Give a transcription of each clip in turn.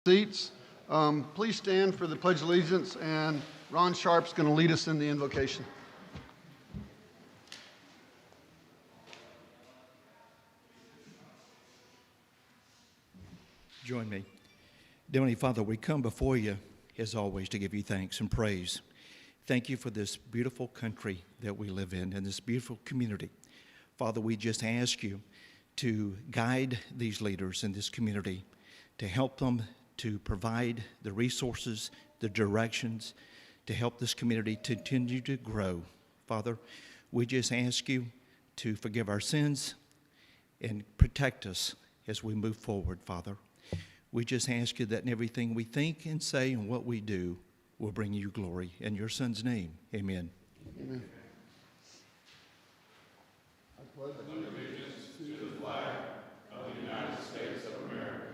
Seats. Please stand for the Pledge of Allegiance, and Ron Sharp's going to lead us in the invocation. Join me. Dear Heavenly Father, we come before you, as always, to give you thanks and praise. Thank you for this beautiful country that we live in and this beautiful community. Father, we just ask you to guide these leaders in this community, to help them to provide the resources, the directions, to help this community to continue to grow. Father, we just ask you to forgive our sins and protect us as we move forward, Father. We just ask you that in everything we think and say and what we do will bring you glory. In your Son's name, amen. Amen. I pledge allegiance to the flag of the United States of America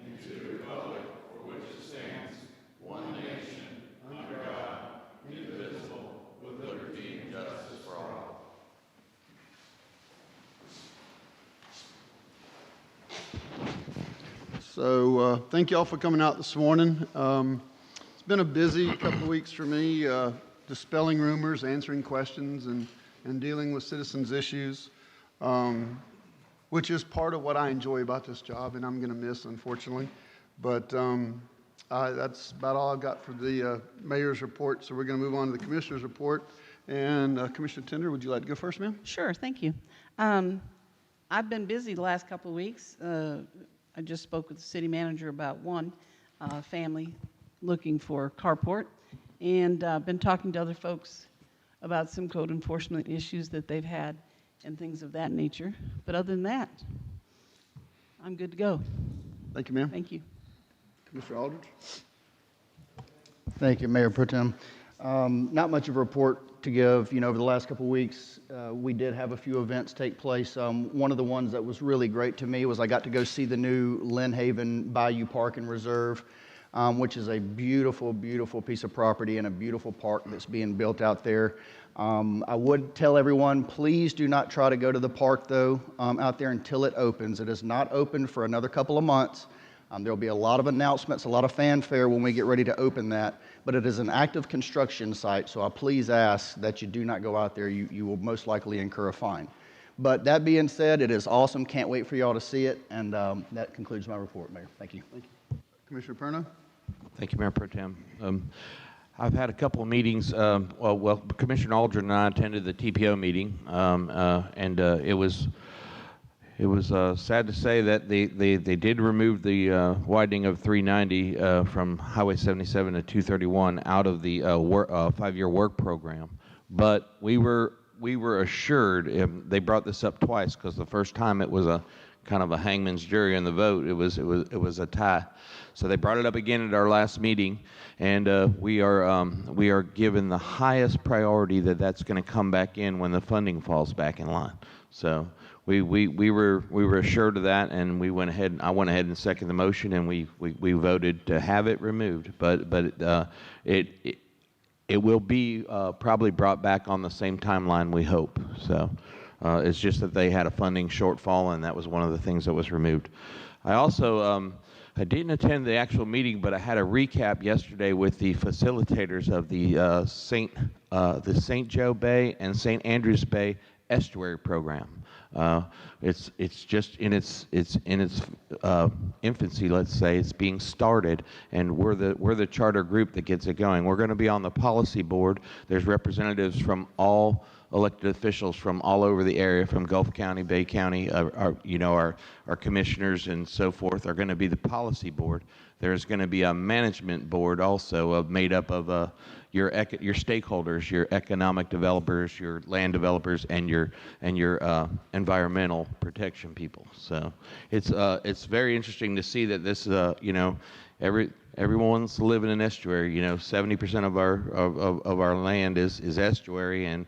and to the republic for which it stands, one nation, under God, indivisible, with liberty and justice for all. So thank you all for coming out this morning. It's been a busy couple of weeks for me, dispelling rumors, answering questions, and dealing with citizens' issues, which is part of what I enjoy about this job, and I'm going to miss, unfortunately. But that's about all I've got for the mayor's report, so we're going to move on to the commissioner's report. And Commissioner Tender, would you like to go first, ma'am? Sure, thank you. I've been busy the last couple of weeks. I just spoke with the city manager about one family looking for carport, and been talking to other folks about some code enforcement issues that they've had and things of that nature. But other than that, I'm good to go. Thank you, ma'am. Thank you. Mr. Aldridge? Thank you, Mayor Pro Tem. Not much of a report to give. You know, over the last couple of weeks, we did have a few events take place. One of the ones that was really great to me was I got to go see the new Lynn Haven Bayou Park and Reserve, which is a beautiful, beautiful piece of property and a beautiful park that's being built out there. I would tell everyone, please do not try to go to the park, though, out there until it opens. It is not open for another couple of months. There will be a lot of announcements, a lot of fanfare when we get ready to open that, but it is an active construction site, so I please ask that you do not go out there. You will most likely incur a fine. But that being said, it is awesome. Can't wait for you all to see it, and that concludes my report, Mayor. Thank you. Thank you. Commissioner Perna? Thank you, Mayor Pro Tem. I've had a couple of meetings. Well, Commissioner Aldrin and I attended the TPO meeting, and it was sad to say that they did remove the widening of 390 from Highway 77 to 231 out of the 5-year work program. But we were assured, they brought this up twice because the first time it was a kind of a hangman's jury in the vote. It was a tie. So they brought it up again at our last meeting, and we are given the highest priority that's going to come back in when the funding falls back in line. So we were assured of that, and I went ahead and seconded the motion, and we voted to have it removed. But it will be probably brought back on the same timeline, we hope. So it's just that they had a funding shortfall, and that was one of the things that was removed. I also I didn't attend the actual meeting, but I had a recap yesterday with the facilitators of the St. Joe Bay and St. Andrews Bay estuary program. It's just in its infancy, let's say. It's being started, and we're the charter group that gets it going. We're going to be on the policy board. There's representatives from all elected officials from all over the area, from Gulf County, Bay County. Our commissioners and so forth are going to be the policy board. There's going to be a management board also made up of your stakeholders, your economic developers, your land developers, and your environmental protection people. So it's very interesting to see that this everyone's living in estuary. 70% of our land is estuary, and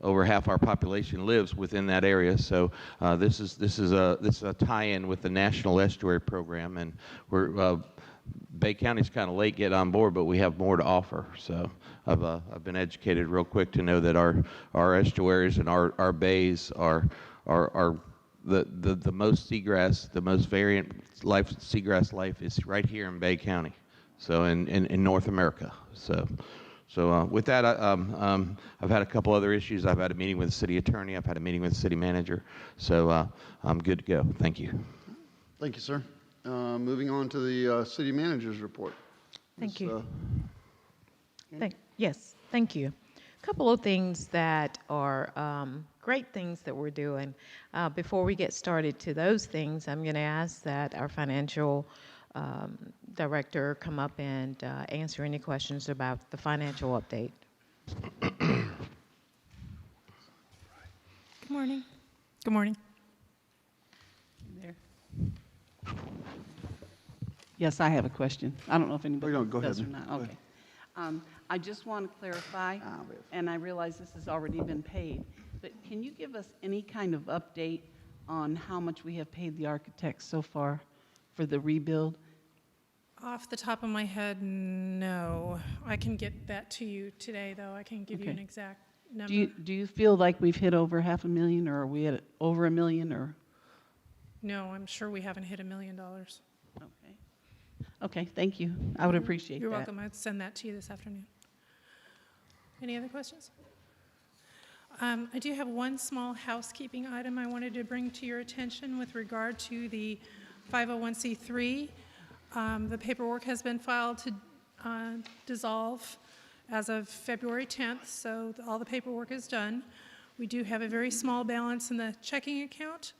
over half our population lives within that area. So this is a tie-in with the National Estuary Program, and Bay County's kind of late getting on board, but we have more to offer. So I've been educated real quick to know that our estuaries and our bays are the most seagrass, the most variant seagrass life is right here in Bay County, so in North America. So with that, I've had a couple other issues. I've had a meeting with the city attorney. I've had a meeting with the city manager. So I'm good to go. Thank you. Thank you, sir. Moving on to the city manager's report. Thank Ms., you. Yes, thank you. A couple of things that are great things that we're doing. Before we get started to those things, I'm going to ask that our financial director come up and answer any questions about the financial update. Good morning. Good morning. There. Yes, I have a question. I don't know if anybody no, go does or ahead. not. Go Okay. I just want to clarify, and I realize this has already been paid, but can you give us any kind of update on how much we have paid the architects so far for the rebuild? Off the top of my head, no. I can get that to you today, though. I can give you Okay. an exact number. Do you feel like we've hit over $500,000, or are we at over $1 million, or? No, I'm sure we haven't hit $1 million. Okay. Okay, thank you. I would appreciate that. You're welcome. I'd send that to you this afternoon. Any other questions? I do have one small housekeeping item I wanted to bring to your attention with regard to the 501c3. The paperwork has been filed to dissolve as of February 10th, so all the paperwork is done. We do have a very small balance in the checking account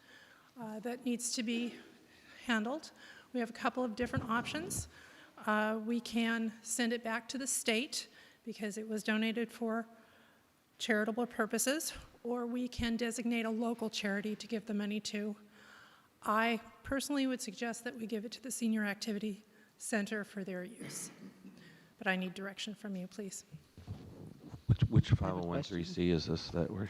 that needs to be handled. We have a couple of different options. We can send it back to the state because it was donated for charitable purposes, or we can designate a local charity to give the money to. I personally would suggest that we give it to the Senior Activity Center for their use. But I need direction from you, please. Which 501c is this that we're,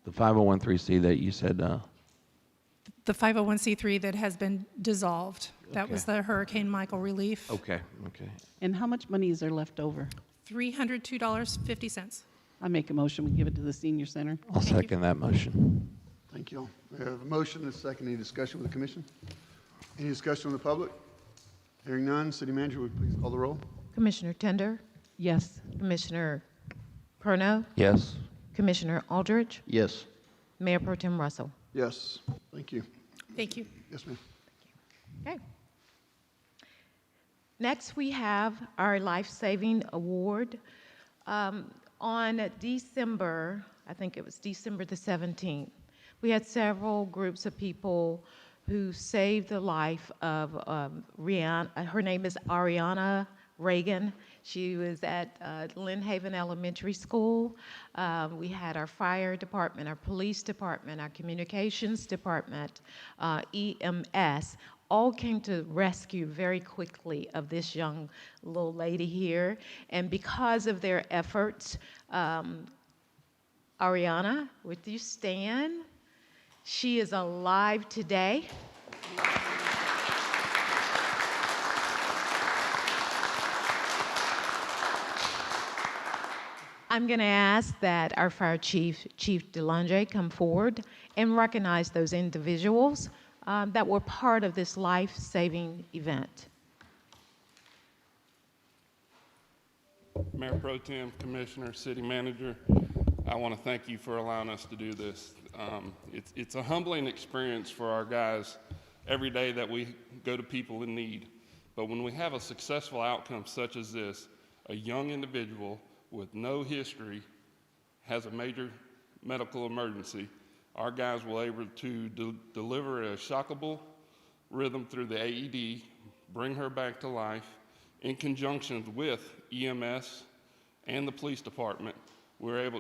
the 501c that you said, The 501c3 that has been dissolved. That was Okay. the Hurricane Michael relief. okay. And how much money is there left over? $302.50. I make a motion, we give it to the senior center. I'll Thank you. second that motion. Thank you all. We have a motion and a second. Any discussion with the commission? Any discussion from the public? Hearing none, city manager, would you please call the roll? Commissioner Tender, Yes. Commissioner Perno, Yes. Commissioner Aldridge, Yes. Mayor Pro Tem Russell. Yes. Thank you. Thank you. Yes, ma'am. Okay. Next, we have our Life-Saving Award. On December, I think it was December the 17th, we had several groups of people who saved the life of Rihanna. Her name is Ariana Reagan. She was at Lynn Haven Elementary School. We had our fire department, our police department, our communications department, EMS, all came to rescue very quickly of this young little lady here. And because of their efforts, Ariana, would you stand? She is alive today. I'm going to ask that our fire chief, Chief DeLange, come forward and recognize those individuals that were part of this life-saving event. Mayor Pro Tem, Commissioner, City Manager, I want to thank you for allowing us to do this. It's a humbling experience for our guys every day that we go to people in need. But when we have a successful outcome such as this, a young individual with no history has a major medical emergency, our guys were able to deliver a shockable rhythm through the AED, bring her back to life. In conjunction with EMS and the police department,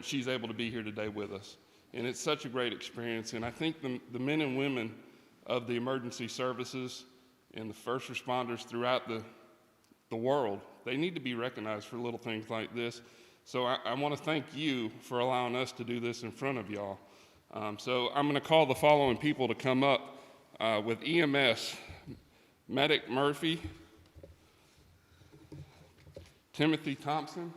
she's able to be here today with us. And it's such a great experience. And I think the men and women of the emergency services and the first responders throughout the world, they need to be recognized for little things like this. So I want to thank you for allowing us to do this in front of y'all. So I'm going to call the following people to come up with EMS: Medic Murphy, Timothy Thompson,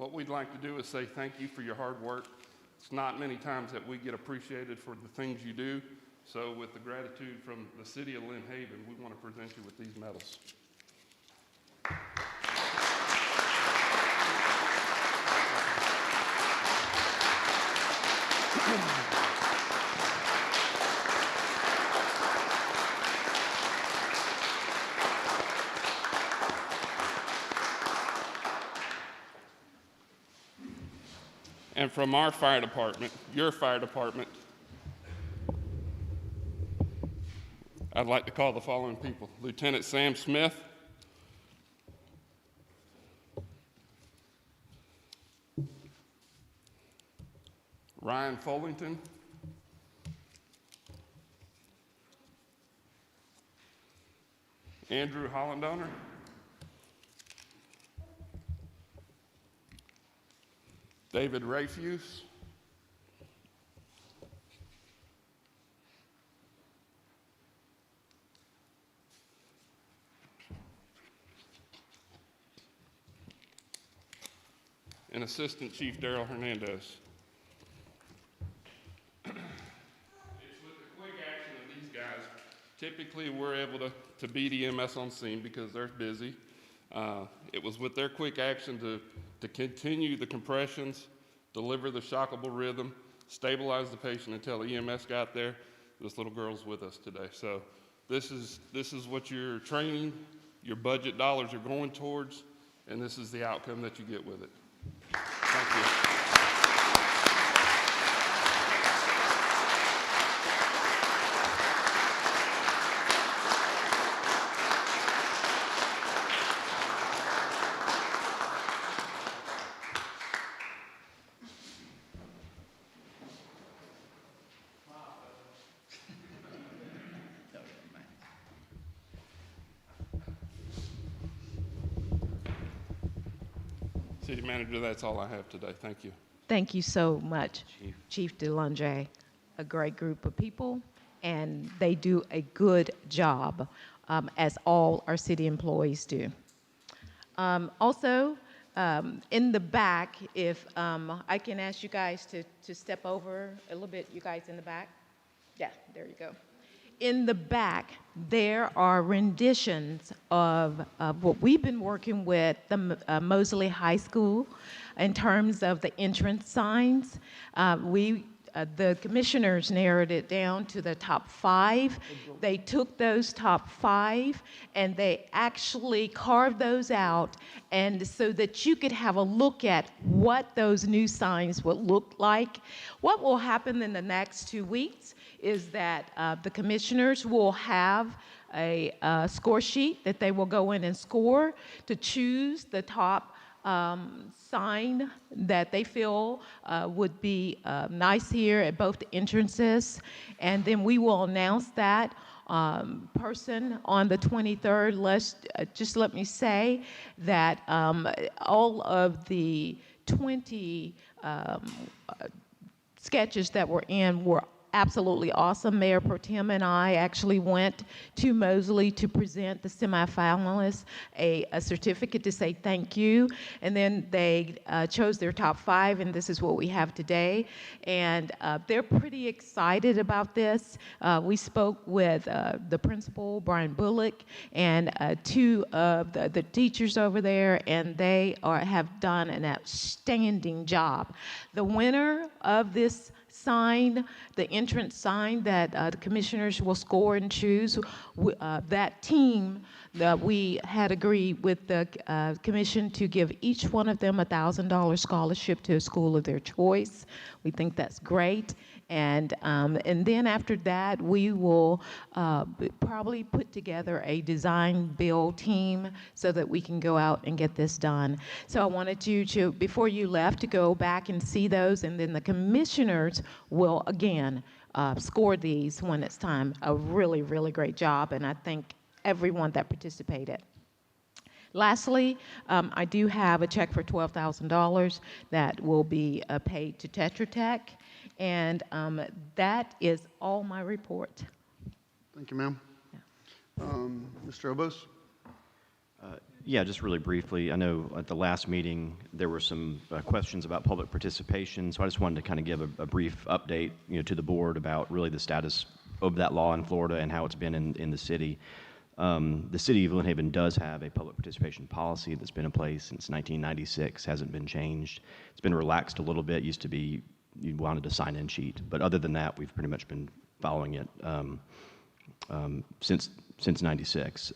What we'd like to do is say thank you for your hard work. It's not many times that we get appreciated for the things you do. So with the gratitude from the city of Lynn Haven, we want to present you with these medals. And from our fire department, your fire department, I'd like to call the following people. Lieutenant Sam Smith, Ryan Folington, Andrew Hollandoner, David Rayfuse, and Assistant Chief Daryl Hernandez. It's with the quick action of these guys. Typically, we're able to beat EMS on scene because they're busy. It was with their quick action to continue the compressions, deliver the shockable rhythm, stabilize the patient until EMS got there. This little girl's with us today. So this is what your training, your budget dollars are going towards, and this is the outcome that you get with it. Thank you. City Manager, that's all I have today. Thank you. Thank you so much, Chief DeLonge. A great group of people, and they do a good job, as all our city employees do. Also, in the back, if I can ask you guys to step over a little bit, you guys in the back. Yeah, there you go. In the back, there are renditions of what we've been working with the Mosley High School in terms of the entrance signs. The commissioners narrowed it down to the top 5. They took those top 5 and they actually carved those out, and so that you could have a look at what those new signs would look like. What will happen in the next 2 weeks is that the commissioners will have a score sheet that they will go in and score to choose the top sign that they feel would be nice here at both the entrances. And then we will announce that person on the 23rd. Just let me say that all of the 20 sketches that were in were absolutely awesome. Mayor Pro Tem and I actually went to Mosley to present the semifinalists a certificate to say thank you, and then they chose their top 5, and this is what we have today. And they're pretty excited about this. We spoke with the principal, Brian Bullock, and 2 of the teachers over there, and they have done an outstanding job. The winner of this sign, the entrance sign that the commissioners will score and choose, that team that we had agreed with the commission to give each one of them a $1,000 scholarship to a school of their choice. We think that's great. And then after that, we will probably put together a design build team so that we can go out and get this done. So I wanted you to, before you left, to go back and see those, and then the commissioners will again score these when it's time. A really, really great job, and I thank everyone that participated. Lastly, I do have a check for $12,000 that will be paid to Tetra Tech. And that is all my report. Thank you, ma'am. Yeah. Mr. Obos? Yeah, just really briefly. I know at the last meeting there were some questions about public participation, so I just wanted to kind of give a brief update, to the board about really the status of that law in Florida and how it's been in the city. The city of Glen Haven does have a public participation policy that's been in place since 1996, hasn't been changed. It's been relaxed a little bit. Used to be you wanted a sign-in sheet, but other than that, we've pretty much been following it since 96.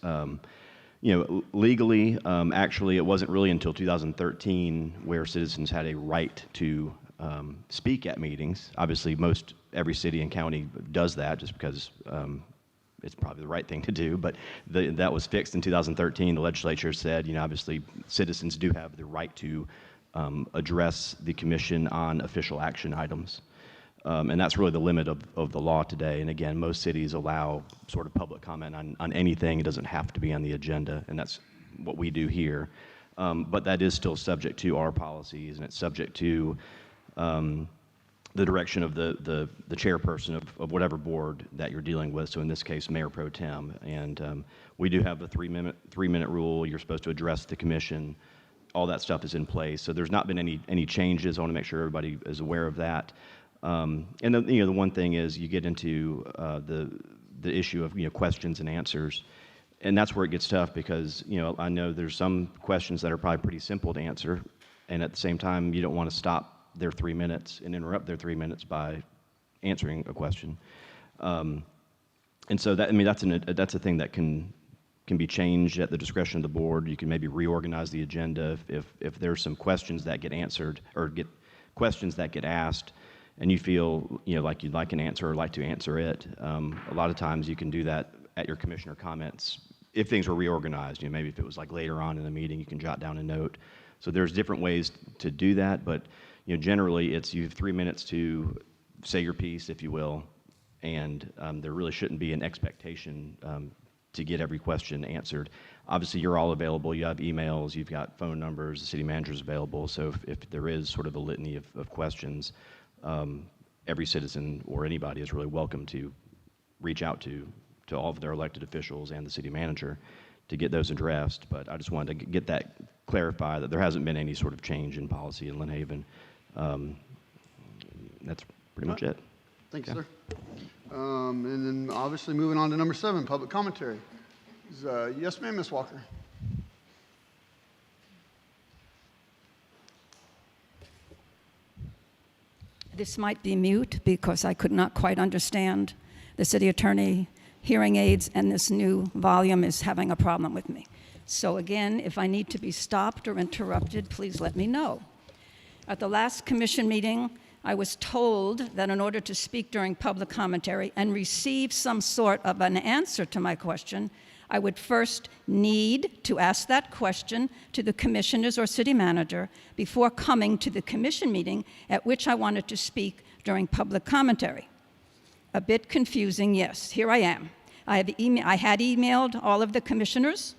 Legally, actually, it wasn't really until 2013 where citizens had a right to speak at meetings. Obviously, every city and county does that just because it's probably the right thing to do, but that was fixed in 2013. The legislature said, obviously, citizens do have the right to address the commission on official action items. And that's really the limit of the law today. And again, most cities allow sort of public comment on anything. It doesn't have to be on the agenda, and that's what we do here. But that is still subject to our policies, and it's subject to the direction of the chairperson of whatever board that you're dealing with. So in this case, Mayor Pro Tem. And we do have the three-minute rule. You're supposed to address the commission. All that stuff is in place. So there's not been any changes. I want to make sure everybody is aware of that. And then, the one thing is you get into the issue of questions and answers, and that's where it gets tough because I know there's some questions that are probably pretty simple to answer, and at the same time you don't want to stop their 3 minutes and interrupt their 3 minutes by answering a question. And so that's a thing that can be changed at the discretion of the board. You can maybe reorganize the agenda if there's some questions that get answered or questions that get asked, and you feel like you'd like an answer or like to answer it. A lot of times you can do that at your commissioner comments if things were reorganized. Maybe if it was like later on in the meeting, you can jot down a note. So there's different ways to do that, but generally you have 3 minutes to say your piece, if you will, and there really shouldn't be an expectation to get every question answered. Obviously, you're all available. You have emails, you've got phone numbers, the city manager's available. So if there is sort of a litany of questions, every citizen or anybody is really welcome to reach out to all of their elected officials and the city manager to get those addressed. But I just wanted to get that clarified, that there hasn't been any sort of change in policy in Glen Haven. That's pretty much it. Thank you, sir. And then obviously moving on to number 7, public commentary. Yes, ma'am, Ms. Walker. This might be mute because I could not quite understand the city attorney hearing aids, and this new volume is having a problem with me. So again, if I need to be stopped or interrupted, please let me know. At the last commission meeting, I was told that in order to speak during public commentary and receive some sort of an answer to my question, I would first need to ask that question to the commissioners or city manager before coming to the commission meeting at which I wanted to speak during public commentary. A bit confusing, yes. Here I am. I had emailed all of the commissioners,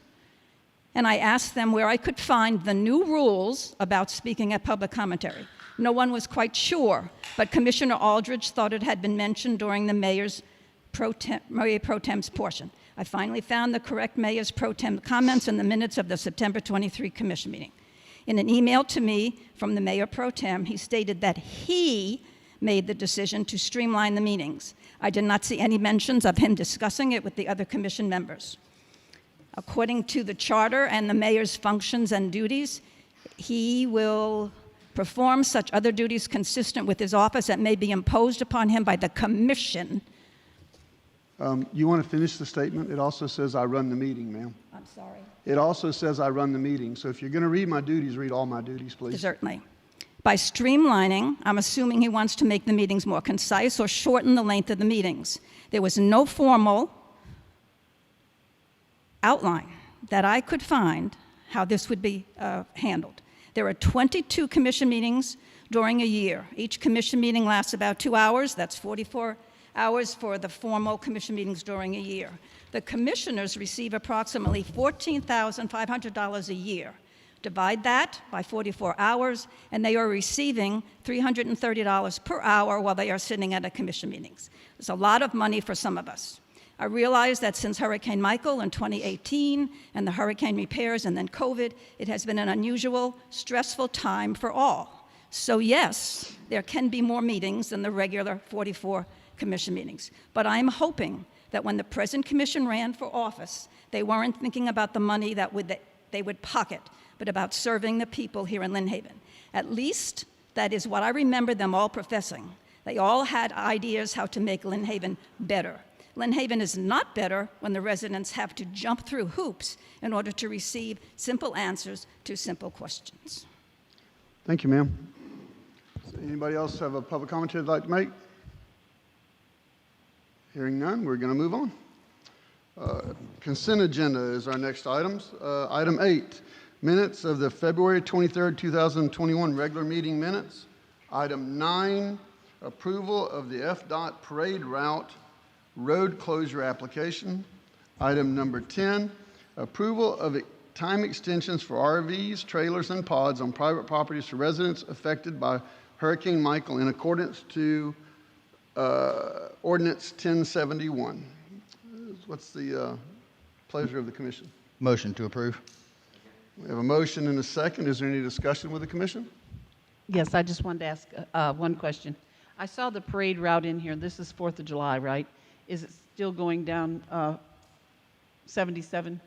and I asked them where I could find the new rules about speaking at public commentary. No one was quite sure, but Commissioner Aldridge thought it had been mentioned during the Mayor Pro Tem's portion. I finally found the correct Mayor's Pro Tem comments in the minutes of the September 23 Commission meeting. In an email to me from the Mayor Pro Tem, he stated that he made the decision to streamline the meetings. I did not see any mentions of him discussing it with the other Commission members. According to the charter and the Mayor's functions and duties, he will perform such other duties consistent with his office that may be imposed upon him by the Commission. You want to finish the statement? It also says I run the meeting, ma'am. I'm sorry. It also says I run the meeting. So if you're going to read my duties, read all my duties, please. Certainly. By streamlining, I'm assuming he wants to make the meetings more concise or shorten the length of the meetings. There was no formal outline that I could find how this would be handled. There are 22 commission meetings during a year. Each commission meeting lasts about 2 hours. That's 44 hours for the formal commission meetings during a year. The commissioners receive approximately $14,500 a year. Divide that by 44 hours, and they are receiving $330 per hour while they are sitting at a commission meetings. It's a lot of money for some of us. I realize that since Hurricane Michael in 2018 and the hurricane repairs and then COVID, it has been an unusual, stressful time for all. So yes, there can be more meetings than the regular 44 commission meetings. But I'm hoping that when the present commission ran for office, they weren't thinking about the money that they would pocket, but about serving the people here in Lynn Haven. At least that is what I remember them all professing. They all had ideas how to make Lynn Haven better. Lynn Haven is not better when the residents have to jump through hoops in order to receive simple answers to simple questions. Thank you, ma'am. Anybody else have a public commentary they'd like to make? Hearing none, we're going to move on. Consent agenda is our next items. Item 8, minutes of the February 23rd, 2021 regular meeting minutes. Item 9, approval of the FDOT parade route road closure application. Item number 10, approval of time extensions for RVs, trailers, and pods on private properties for residents affected by Hurricane Michael in accordance to Ordinance 1071. What's the pleasure of the commission? Motion to approve. We have a motion and a second. Is there any discussion with the commission? Yes, I just wanted to ask one question. I saw the parade route in here. This is 4th of July, right? Is it still going down 77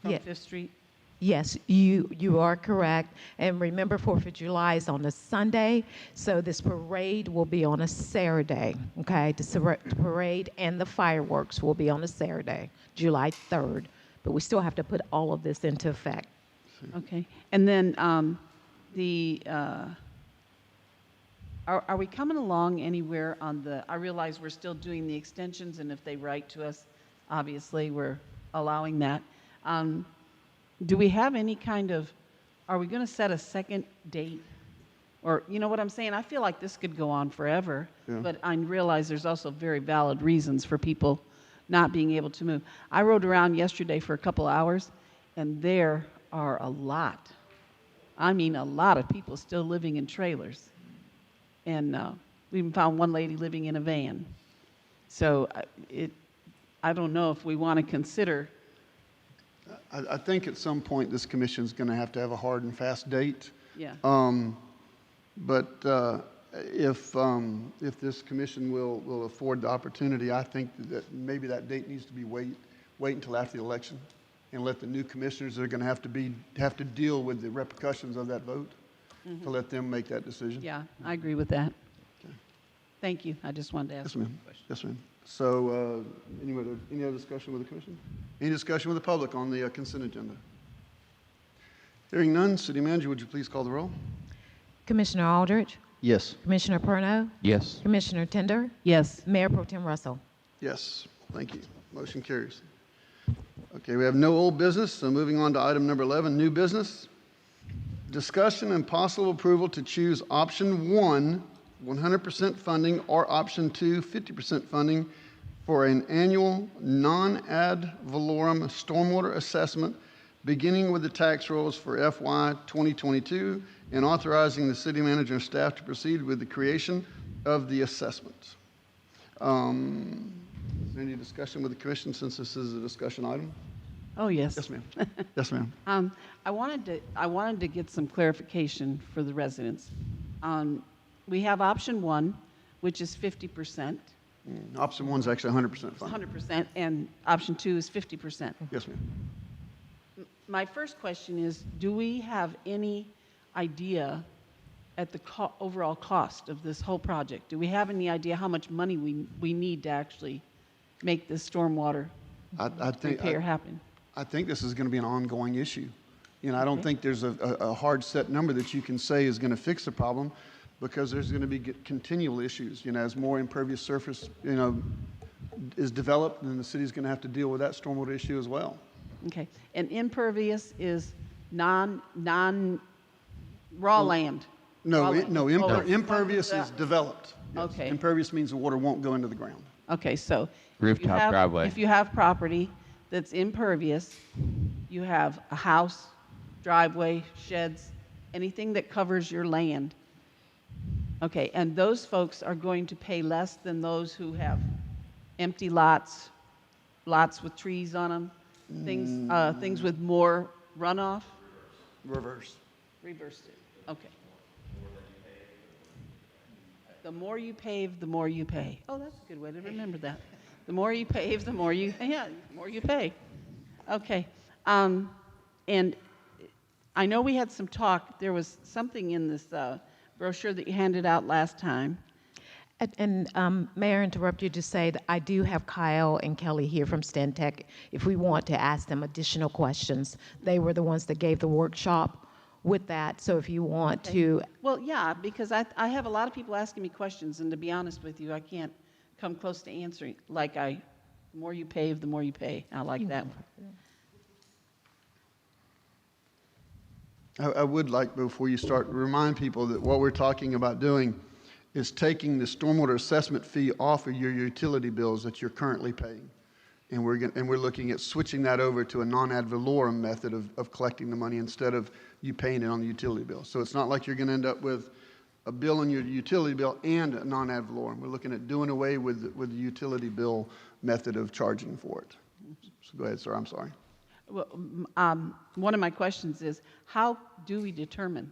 from Yeah. 5th Street? Yes, you are correct. And remember, 4th of July is on a Sunday, so this parade will be on a Saturday, okay? The parade and the fireworks will be on a Saturday, July 3rd. But we still have to put all of this into effect. Okay. And then are we coming along anywhere on the, I realize we're still doing the extensions, and if they write to us, obviously we're allowing that. Do we have any kind of, are we going to set a second date? Or, you know what I'm saying? I feel like this could go on forever, Yeah. but I realize there's also very valid reasons for people not being able to move. I rode around yesterday for a couple hours, and there are a lot of people still living in trailers. And we even found one lady living in a van. So I don't know if we want to consider. I think at some point this commission is going to have a hard and fast date. Yeah. But if this commission will afford the opportunity, I think that maybe that date needs to be wait until after the election, and let the new commissioners that are going to have to deal with the repercussions of that vote, to let them make that decision. Yeah, I agree with that. Thank you. I just wanted to ask. Yes, ma'am. Yes, ma'am. So, any other discussion with the commission? Any discussion with the public on the consent agenda? Hearing none, City Manager, would you please call the roll? Commissioner Aldridge, Yes. Commissioner Perno, Yes. Commissioner Tender, Yes. Mayor Pro Tem Russell. Yes, thank you. Motion carries. Okay, we have no old business, so moving on to item number 11, new business. Discussion and possible approval to choose option 1, 100% funding, or option 2, 50% funding for an annual non-ad valorem stormwater assessment beginning with the tax rolls for FY 2022 and authorizing the city manager and staff to proceed with the creation of the assessment. Is there any discussion with the commission since this is a discussion item? Oh, yes. Yes, ma'am. Yes, ma'am. I wanted to get some clarification for the residents. We have option 1, which is 50%, Option 1 is actually 100% funded. 100%, and option 2 is 50%. Yes, ma'am. My first question is, do we have any idea at the overall cost of this whole project? Do we have any idea how much money we need to actually make this stormwater repair happen? I think this is going to be an ongoing issue. I don't think there's a hard set number that you can say is going to fix the problem, because there's going to be continual issues. As more impervious surface, is developed, then the city's going to have to deal with that stormwater issue as well. Okay, and impervious is raw land? No, Raw land. impervious is developed. Yes. Okay. Impervious means the water won't go into the ground. Okay, so. Rooftop driveway. If you have property that's impervious, you have a house, driveway, sheds, anything that covers your land. Okay, and those folks are going to pay less than those who have empty lots, lots with trees on them, things with more runoff? Reverse. Reversed it, okay. The more you pave, the more you pay. Oh, that's a good way to remember that. The more you pave, the more you, yeah, the more you pay. Okay, and I know we had some talk, there was something in this brochure that you handed out last time. May I interrupt you to say that I do have Kyle and Kelly here from Stantec if we want to ask them additional questions. They were the ones that gave the workshop with that, so if you want to. Well, yeah, because I have a lot of people asking me questions, and to be honest with you, I can't come close to answering. The more you pave, the more you pay. I like that one. I would like, before you start, remind people that what we're talking about doing is taking the stormwater assessment fee off of your utility bills that you're currently paying. And we're looking at switching that over to a non-ad valorem method of collecting the money instead of you paying it on the utility bill. So it's not like you're going to end up with a bill on your utility bill and a non-ad valorem. We're looking at doing away with the utility bill method of charging for it. So go ahead, sir. I'm sorry. Well, one of my questions is, how do we determine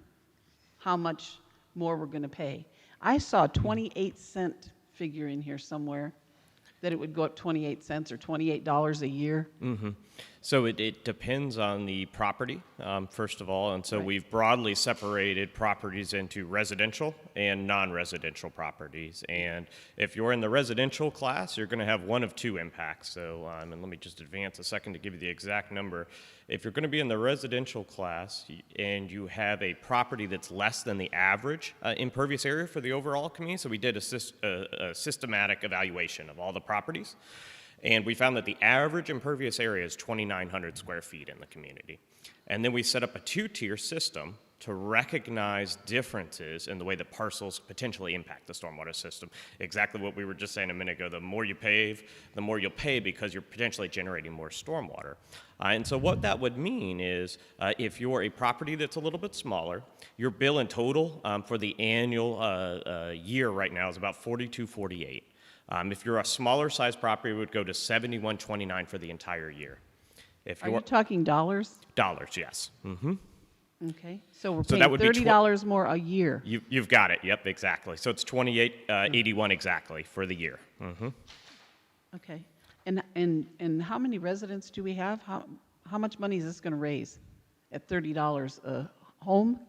how much more we're going to pay? I saw a 28-cent figure in here somewhere, that it would go up 28 cents or $28 a year. Mm-hmm. So it depends on the property, first of all, and so Right. we've broadly separated properties into residential and non-residential properties. And if you're in the residential class, you're going to have one of two impacts. So, and let me just advance a second to give you the exact number. If you're going to be in the residential class and you have a property that's less than the average impervious area for the overall community, so we did a systematic evaluation of all the properties. And we found that the average impervious area is 2,900 square feet in the community. And then we set up a two-tier system to recognize differences in the way that parcels potentially impact the stormwater system. Exactly what we were just saying a minute ago. The more you pave, the more you'll pay because you're potentially generating more stormwater. And so what that would mean is if you're a property that's a little bit smaller, your bill in total for the annual year right now is about $42.48. If you're a smaller size property, it would go to $71.29 for the entire year. If Are you talking dollars? Dollars, yes. Mm-hmm. Okay, so we're So paying that would be $30 more a year. You've got it. Yep, exactly. So it's $28.81 exactly for the year. Mm-hmm. Okay, and how many residents do we have? How much money is this going to raise at $30 a home?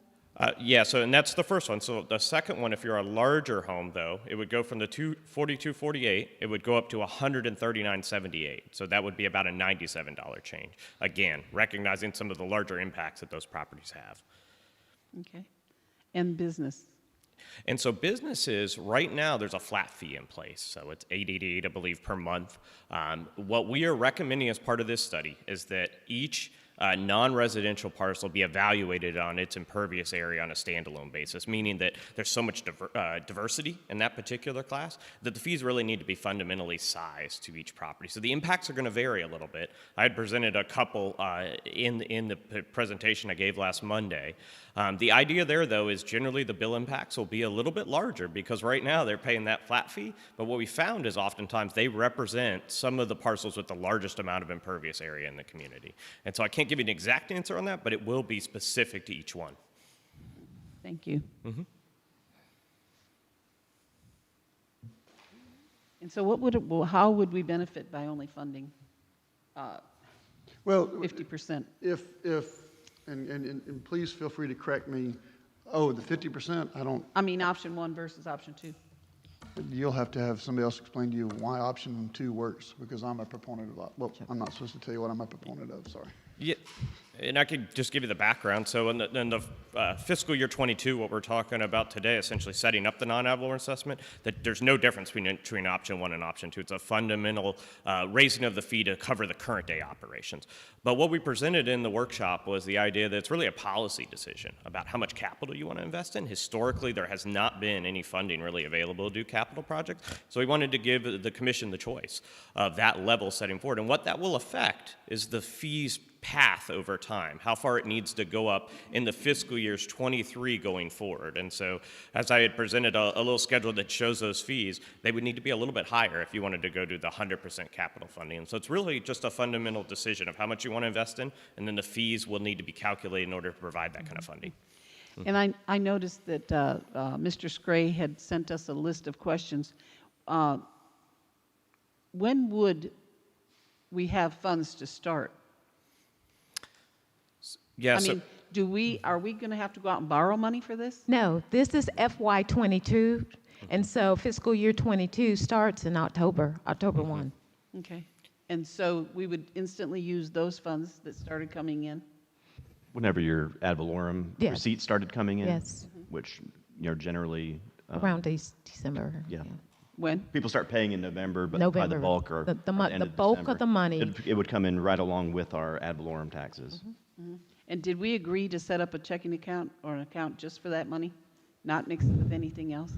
Yeah, so and that's the first one. So the second one, if you're a larger home, though, it would go from the $42.48, it would go up to $139.78. So that would be about a $97 change. Again, recognizing some of the larger impacts that those properties have. Okay, and business? And so businesses, right now, there's a flat fee in place. So it's $888, I believe, per month. What we are recommending as part of this study is that each non-residential parcel be evaluated on its impervious area on a standalone basis, meaning that there's so much diversity in that particular class that the fees really need to be fundamentally sized to each property. So the impacts are going to vary a little bit. I had presented a couple in the presentation I gave last Monday. The idea there, though, is generally the bill impacts will be a little bit larger because right now they're paying that flat fee, but what we found is oftentimes they represent some of the parcels with the largest amount of impervious area in the community. And so I can't give you an exact answer on that, but it will be specific to each one. Thank you. Mm-hmm. And so how would we benefit by only funding Well, 50%? And please feel free to correct me. Oh, the 50%, I mean, option one versus option two. you'll have to have somebody else explain to you why option 2 works, because I'm a proponent of, well, I'm not supposed to tell you what I'm a proponent of, sorry. Yeah, and I could just give you the background. So in the fiscal year 22, what we're talking about today, essentially setting up the non-ad valorem assessment, that there's no difference between option 1 and option 2. It's a fundamental raising of the fee to cover the current day operations. But what we presented in the workshop was the idea that it's really a policy decision about how much capital you want to invest in. Historically, there has not been any funding really available to do capital projects. So we wanted to give the commission the choice of that level setting forward. And what that will affect is the fees path over time, how far it needs to go up in the fiscal years 23 going forward. And so as I had presented a little schedule that shows those fees, they would need to be a little bit higher if you wanted to go to the 100% capital funding. And so it's really just a fundamental decision of how much you want to invest in, and then the fees will need to be calculated in order to provide that kind of funding. And I noticed that Mr. Scray had sent us a list of questions. When would we have funds to start? Yeah, I so- mean, are we going to have to go out and borrow money for this? No, this is FY '22, and so fiscal year '22 starts in October 1. Okay. And so we would instantly use those funds that started coming in? Whenever your ad valorem Yes. receipts started coming in, Yes. which generally Around December. yeah. When? People start paying in November, but by November. the bulk or The by the end the of bulk December. of the money. It would come in right along with our ad valorem taxes. And did we agree to set up a checking account or an account just for that money, not mixed with anything else?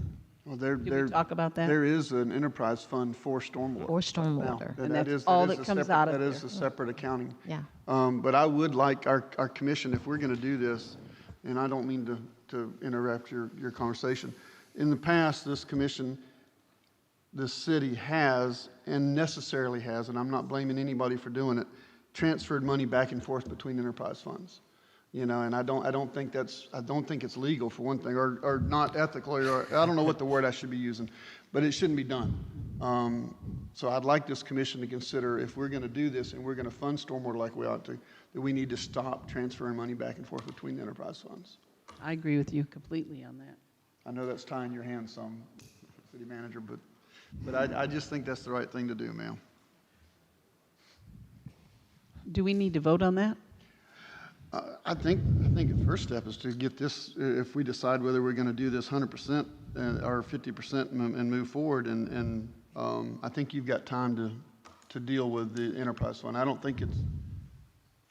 Well, Did we talk about that? There is an enterprise fund for stormwater. For stormwater. Now, And that that's is- all is that a comes separate- out of That is there. a separate accounting. Yeah. But I would like our commission, if we're going to do this, and I don't mean to interrupt your conversation. In the past, this commission, this city has, and necessarily has, and I'm not blaming anybody for doing it, transferred money back and forth between enterprise funds. And I don't think it's legal for one thing, or not ethical, or I don't know what the word I should be using, but it shouldn't be done. So I'd like this commission to consider, if we're going to do this and we're going to fund stormwater like we ought to, that we need to stop transferring money back and forth between the enterprise funds. I agree with you completely on that. I know that's tying your hands some, city manager, but I just think that's the right thing to do, ma'am. Do we need to vote on that? I think the first step is to get this, if we decide whether we're going to do this 100% or 50% and move forward, and I think you've got time to deal with the enterprise fund. I don't think it's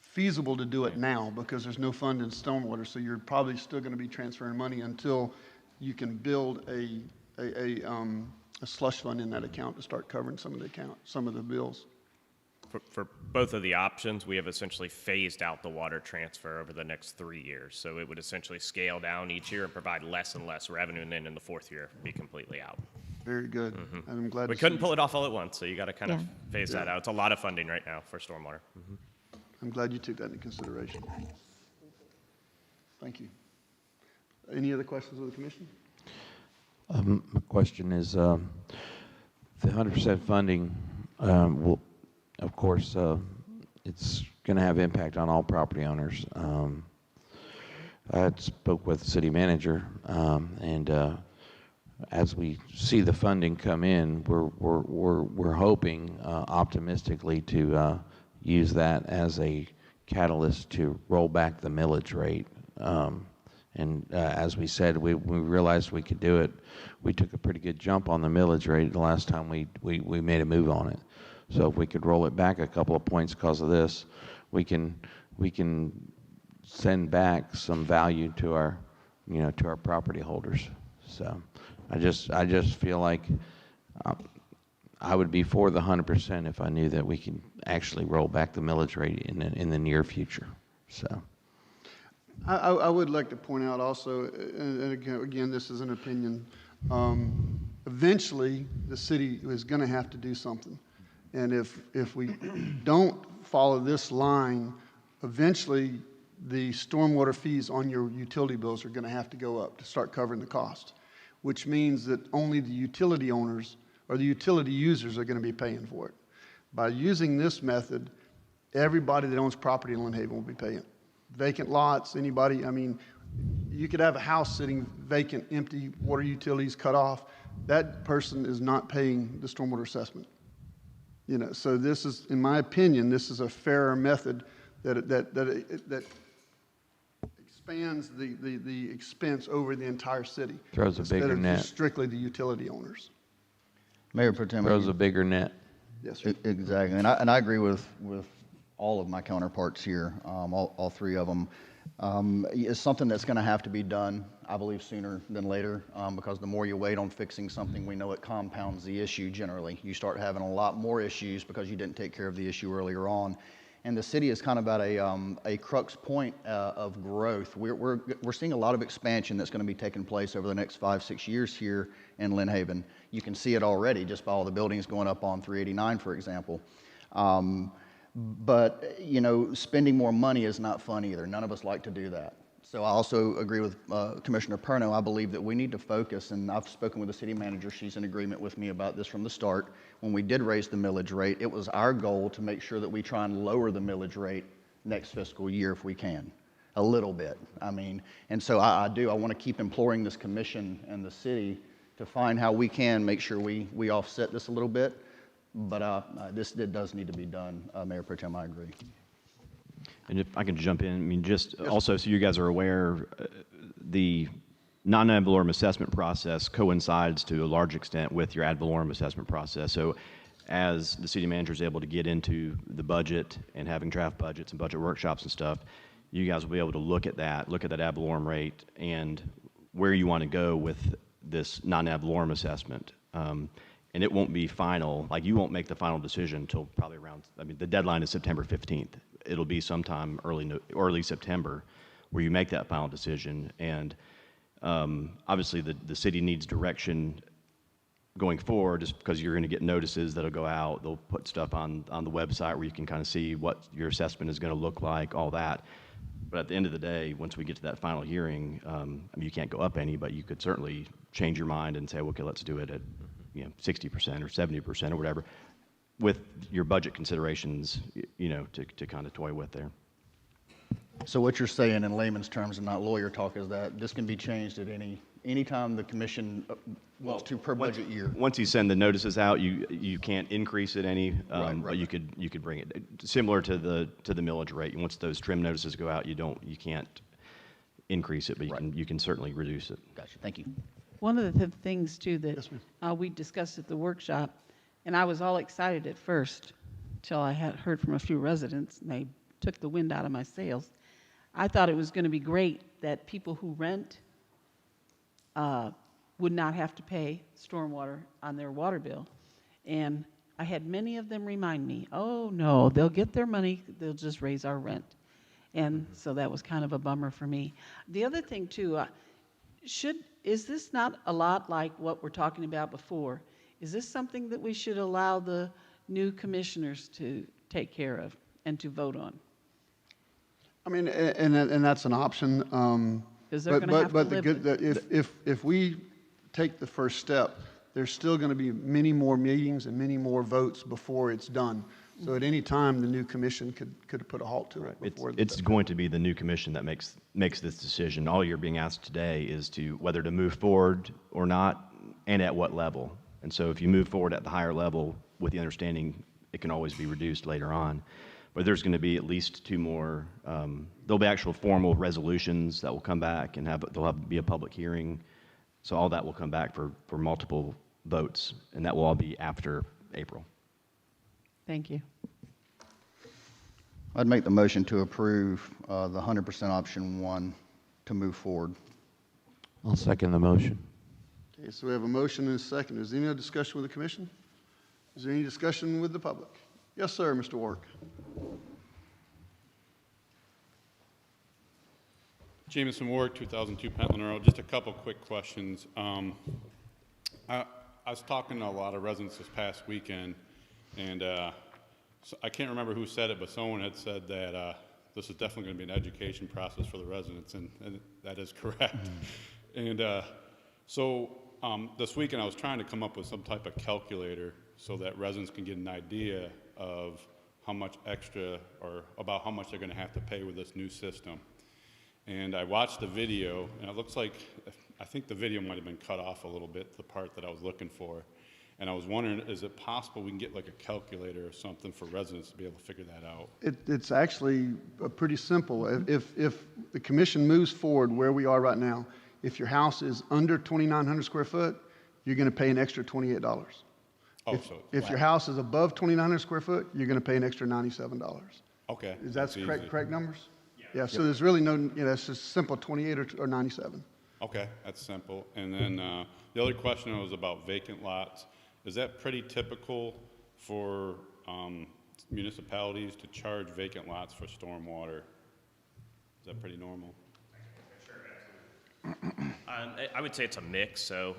feasible to do it now because there's no fund in stormwater, so you're probably still going to be transferring money until you can build a slush fund in that account to start covering some of the bills. For both of the options, we have essentially phased out the water transfer over the next 3 years. So it would essentially scale down each year and provide less and less revenue, and then in the fourth year, be completely out. Very good. I'm glad We to couldn't see- pull it off all at once, so you got to kind of Yeah. phase that out. It's a lot of funding right now for stormwater. I'm glad you took that into consideration. Thank you. Any other questions of the commission? My question is, the 100% funding will, of course, it's going to have impact on all property owners. I had spoke with the city manager, and as we see the funding come in, we're hoping optimistically to use that as a catalyst to roll back the millage rate. And as we said, we realized we could do it. We took a pretty good jump on the millage rate the last time we made a move on it. So if we could roll it back a couple of points because of this, we can send back some value to our, to our property holders. So I just feel like I would be for the 100% if I knew that we can actually roll back the millage rate in the near future. So. I would like to point out also, and again, this is an opinion, eventually the city is going to have to do something. And if we don't follow this line, eventually the stormwater fees on your utility bills are going to have to go up to start covering the cost, which means that only the utility owners or the utility users are going to be paying for it. By using this method, everybody that owns property in Lynn Haven will be paying. Vacant lots, anybody, I mean, you could have a house sitting vacant, empty, water utilities cut off. That person is not paying the stormwater assessment. So this is, in my opinion, this is a fairer method that expands the expense over the entire city. Throws a bigger instead of net. just strictly the utility owners. Mayor Pro Tem. Throws a bigger net. Yes, sir. Exactly, and I agree with all of my counterparts here, all three of them. It's something that's going to have to be done, I believe, sooner than later, because the more you wait on fixing something, we know it compounds the issue generally. You start having a lot more issues because you didn't take care of the issue earlier on. And the city is kind of at a crux point of growth. We're seeing a lot of expansion that's going to be taking place over the next 5-6 years here in Lynn Haven. You can see it already just by all the buildings going up on 389, for example. But, you know, spending more money is not fun either. None of us like to do that. So I also agree with Commissioner Perno. I believe that we need to focus, and I've spoken with the city manager. She's in agreement with me about this from the start. When we did raise the millage rate, it was our goal to make sure that we try and lower the millage rate next fiscal year if we can, a little bit. I mean, and so I want to keep imploring this commission and the city to find how we can make sure we offset this a little bit. But this does need to be done, Mayor Pro Tem. I agree. And if I can jump in, I mean, just also so you guys are aware, the non-ad valorem assessment process coincides to a large extent with your ad valorem assessment process. So as the city manager is able to get into the budget and having draft budgets and budget workshops and stuff, you guys will be able to look at that ad valorem rate and where you want to go with this non-ad valorem assessment. And it won't be final, like you won't make the final decision until probably around, I mean, the deadline is September 15th. It'll be sometime early September where you make that final decision. And obviously the city needs direction going forward, just because you're going to get notices that'll go out. They'll put stuff on the website where you can kind of see what your assessment is going to look like, all that. But at the end of the day, once we get to that final hearing, I mean, you can't go up any, but you could certainly change your mind and say, okay, let's do it at 60% or 70% or whatever, with your budget considerations, to kind of toy with there. So what you're saying in layman's terms and not lawyer talk is that this can be changed at any time the commission wants to per budget year. Once you send the notices out, you can't increase it any, Right. but you could bring it similar to the millage rate. Once those trim notices go out, you can't increase it, but you can certainly reduce it. Gotcha. Thank you. One of the things, too, that Yes, ma'am. we discussed at the workshop, and I was all excited at first till I had heard from a few residents, and they took the wind out of my sails. I thought it was going to be great that people who rent would not have to pay stormwater on their water bill. And I had many of them remind me, oh, no, they'll get their money, they'll just raise our rent. And so that was kind of a bummer for me. The other thing, too, is this not a lot like what we're talking about before? Is this something that we should allow the new commissioners to take care of and to vote on? I mean, and that's an option. 'Cause they're gonna have to but live if we take the first step, there's still going to be many more meetings and many more votes before it's done. So at any time, the new commission could put a halt to it. It's going to be the new commission that makes this decision. All you're being asked today is to whether to move forward or not, and at what level. And so if you move forward at the higher level with the understanding it can always be reduced later on. But there's going to be at least two more. There'll be actual formal resolutions that will come back, and there'll be a public hearing. So all that will come back for multiple votes, and that will all be after April. Thank you. I'd make the motion to approve the 100% option 1 to move forward. I'll second the motion. Okay, so we have a motion and a second. Is there any other discussion with the commission? Is there any discussion with the public? Yes, sir, Mr. Warwick. Jameson Ward, 2002 Pentland Road. Just a couple quick questions. I was talking to a lot of residents this past weekend, and so I can't remember who said it, but someone had said that this is definitely going to be an education process for the residents, and that is correct. And so this weekend I was trying to come up with some type of calculator so that residents can get an idea of how much extra or about how much they're going to have to pay with this new system. And I watched the video, and it looks like, I think the video might have been cut off a little bit, the part that I was looking for. And I was wondering, is it possible we can get like a calculator or something for residents to be able to figure that out? It's actually pretty simple. If the commission moves forward where we are right now, if your house is under 2,900 square foot, you're going to pay an extra $28. Oh, If your house is above 2,900 square foot, you're going to pay an extra $97. Okay. Is that that's correct numbers? Yeah, so there's really no, it's just simple, 28 or 97. Okay, that's simple. And then the other question was about vacant lots. Is that pretty typical for municipalities to charge vacant lots for stormwater. Is that pretty normal? I would say it's a mix. So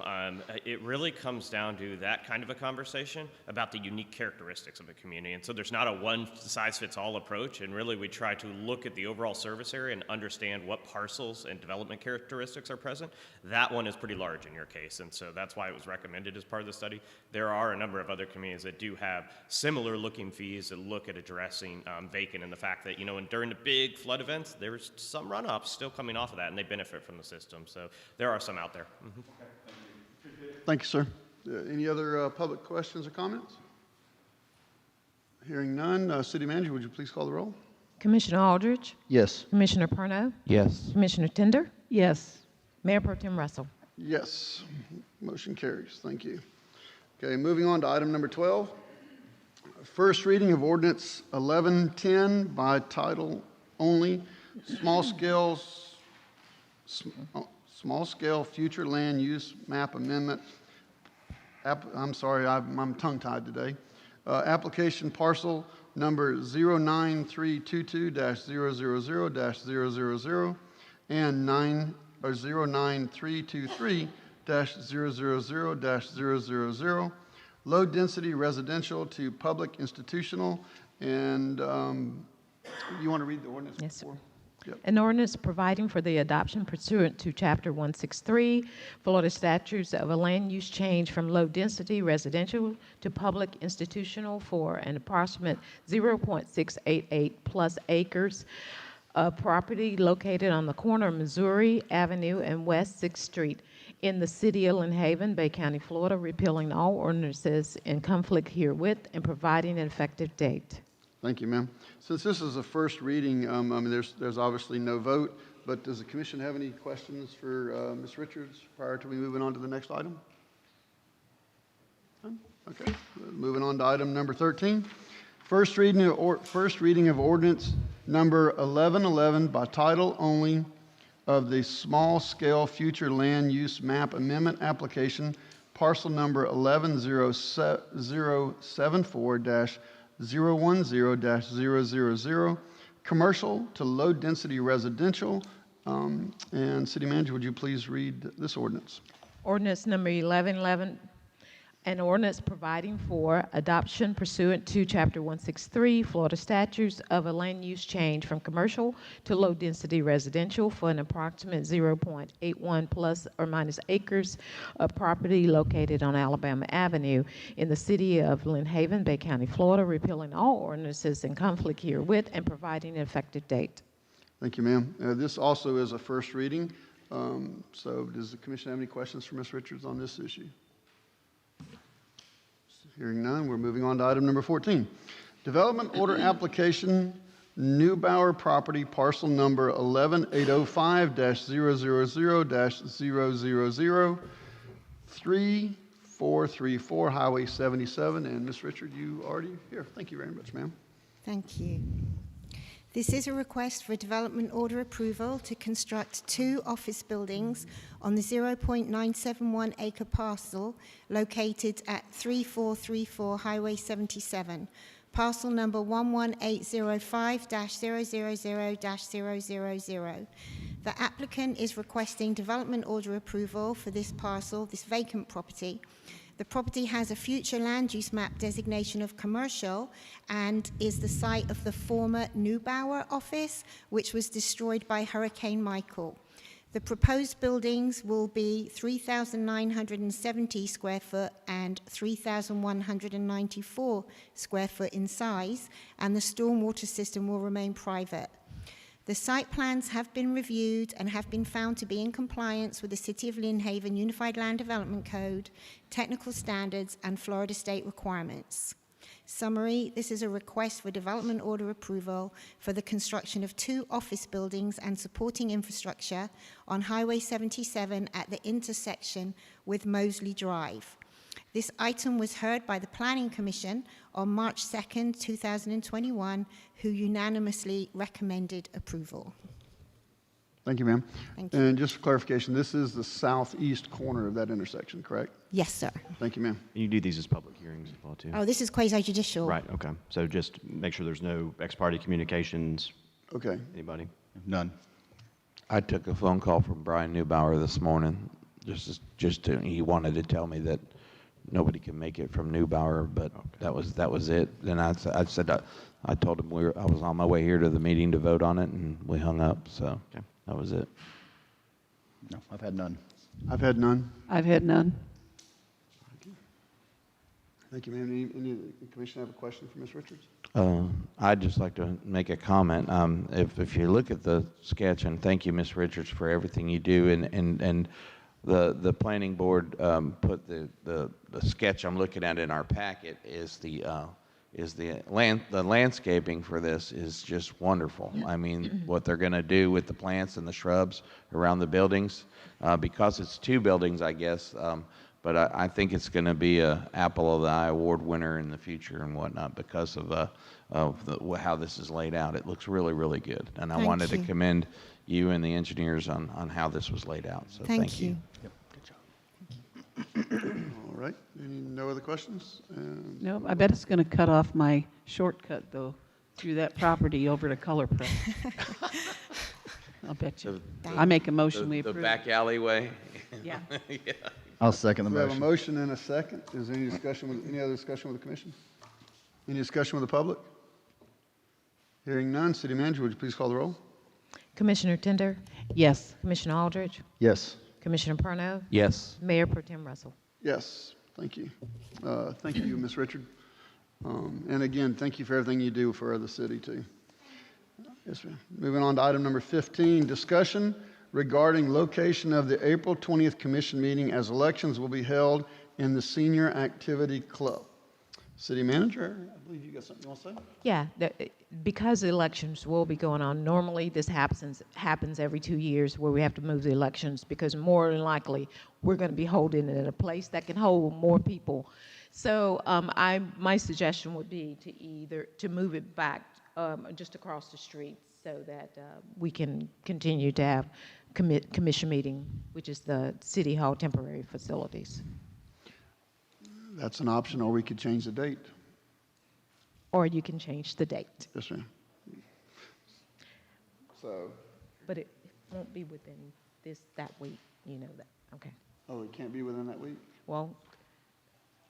it really comes down to that kind of a conversation about the unique characteristics of a community. And so there's not a one-size-fits-all approach. And really, we try to look at the overall service area and understand what parcels and development characteristics are present. That one is pretty large in your case. And so that's why it was recommended as part of the study. There are a number of other communities that do have similar looking fees that look at addressing vacant and the fact that, and during the big flood events, there's some runoffs still coming off of that, and they benefit from the system. So there are some out there. Mm-hmm. Thank you, sir. Any other public questions or comments? Hearing none, City Manager, would you please call the roll? Commissioner Aldridge, Yes. Commissioner Perno, Yes. Commissioner Tender, Yes. Mayor Pro Tem Russell. Yes. Motion carries. Thank you. Okay, moving on to item number 12. First reading of ordinance 1110 by title only, small scale future land use map amendment. I'm sorry, I'm tongue-tied today. Application parcel number 09322-000-000 and 09323-000-000, low density residential to public institutional. And you want to read the ordinance? Yes, sir. before? Yep. An ordinance providing for the adoption pursuant to Chapter 163, Florida statutes of a land use change from low-density residential to public institutional for an approximate 0.688 plus acres of property located on the corner of Missouri Avenue and West 6th Street in the city of Lynn Haven, Bay County, Florida, repealing all ordinances in conflict herewith and providing an effective date. Thank you, ma'am. Since this is a first reading, there's obviously no vote, but does the commission have any questions for Ms. Richards prior to me moving on to the next item? None? Okay, moving on to item number 13. First reading of ordinance number 1111 by title only of the small scale future land use map amendment application, parcel number 11074-010-000, commercial to low density residential. And City Manager, would you please read this ordinance? Ordinance number 1111, an ordinance providing for adoption pursuant to Chapter 163, Florida statutes of a land use change from commercial to low-density residential for an approximate 0.81 plus or minus acres of property located on Alabama Avenue in the city of Lynn Haven, Bay County, Florida, repealing all ordinances in conflict herewith and providing an effective date. Thank you, ma'am. This also is a first reading. So does the commission have any questions for Ms. Richards on this issue? Hearing none, we're moving on to item number 14. Development order application, Neubauer property, parcel number 11805-000-000, 3434 Highway 77. And Ms. Richard, you already here. Thank you very much, ma'am. Thank you. This is a request for development order approval to construct 2 office buildings on the 0.971 acre parcel located at 3434 Highway 77, parcel number 11805-000-000. The applicant is requesting development order approval for this parcel, this vacant property. The property has a future land use map designation of commercial and is the site of the former Neubauer office, which was destroyed by Hurricane Michael. The proposed buildings will be 3,970 square foot and 3,194 square foot in size, and the stormwater system will remain private. The site plans have been reviewed and have been found to be in compliance with the City of Lynn Haven Unified Land Development Code, technical standards, and Florida state requirements. Summary, this is a request for development order approval for the construction of 2 office buildings and supporting infrastructure on Highway 77 at the intersection with Mosley Drive. This item was heard by the Planning Commission on March 2nd, 2021, who unanimously recommended approval. Thank you, ma'am. Thank you. And just for clarification, this is the southeast corner of that intersection, correct? Yes, sir. Thank you, ma'am. You do these as public hearings as well, too? Oh, this is quasi-judicial. Right, okay. So just make sure there's no ex-parte communications. Okay. Anybody? None. I took a phone call from Brian Neubauer this morning. He wanted to tell me that nobody can make it from Neubauer, but that was it. Then I told him I was on my way here to the meeting to vote on it, and we hung up. So that was it. No, I've had none. I've had none. I've had none. Thank you, ma'am. Any of the commission have a question for Ms. Richards? I'd just like to make a comment. If you look at the sketch, and thank you, Ms. Richards, for everything you do, and the planning board put the sketch I'm looking at in our packet is the landscaping for this is just wonderful. I mean, what they're going to do with the plants and the shrubs around the buildings, because it's two buildings, I guess. But I think it's going to be a Apple of the Eye Award winner in the future and whatnot because of how this is laid out. It looks really, really good. And I wanted to commend you and the engineers on how this was laid out. So thank you. Yep, good job. All right. No other questions? No, I bet it's going to cut off my shortcut, though, through that property over to Color Press. I'll bet you. I make a motion, we approve. The back alleyway. Yeah. Yeah. I'll second the We have a motion. motion and a second. Is there any other discussion with the commission? Any discussion with the public? Hearing none, city manager, would you please call the roll? Commissioner Tender, Yes. Commissioner Aldridge, Yes. Commissioner Perno, Yes. Mayor Pro Tem Russell. Yes, thank you. Thank you, Ms. Richard. And again, thank you for everything you do for the city, too. Yes, ma'am. Moving on to item number 15, discussion regarding location of the April 20th commission meeting as elections will be held in the Senior Activity Club. City manager, I believe you got something you want to say? Yeah, because the elections will be going on, normally this happens every 2 years where we have to move the elections because more than likely we're going to be holding it in a place that can hold more people. So my suggestion would be to move it back just across the street so that we can continue to have commission meeting, which is the City Hall temporary facilities. That's an option, or we could change the date. Or you can change the date. Yes, ma'am. So, But it won't be within that week, you know that, okay. oh, it can't be within that week? Well,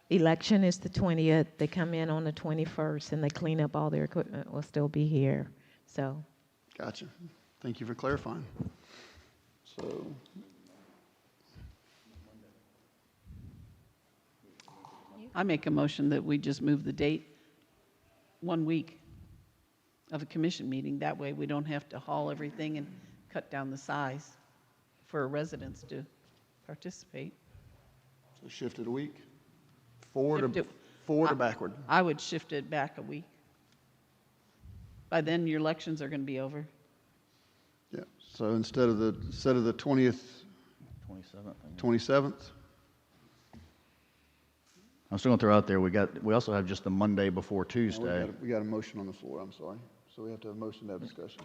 election is the 20th, they come in on the 21st and they clean up all their equipment, will still be here, so. Gotcha. Thank you for clarifying. So, I make a motion that we just move the date 1 week of a commission meeting. That way we don't have to haul everything and cut down the size for residents to participate. so shift it a week? Forward Shift or backward? I would shift it back a week. By then, your elections are going to be over. Yeah, so instead of the 20th, 27th? I'm still going to throw out there, we also have just the Monday before No, Tuesday. we got a motion on the floor, I'm sorry. So we have to have a motion to have discussion.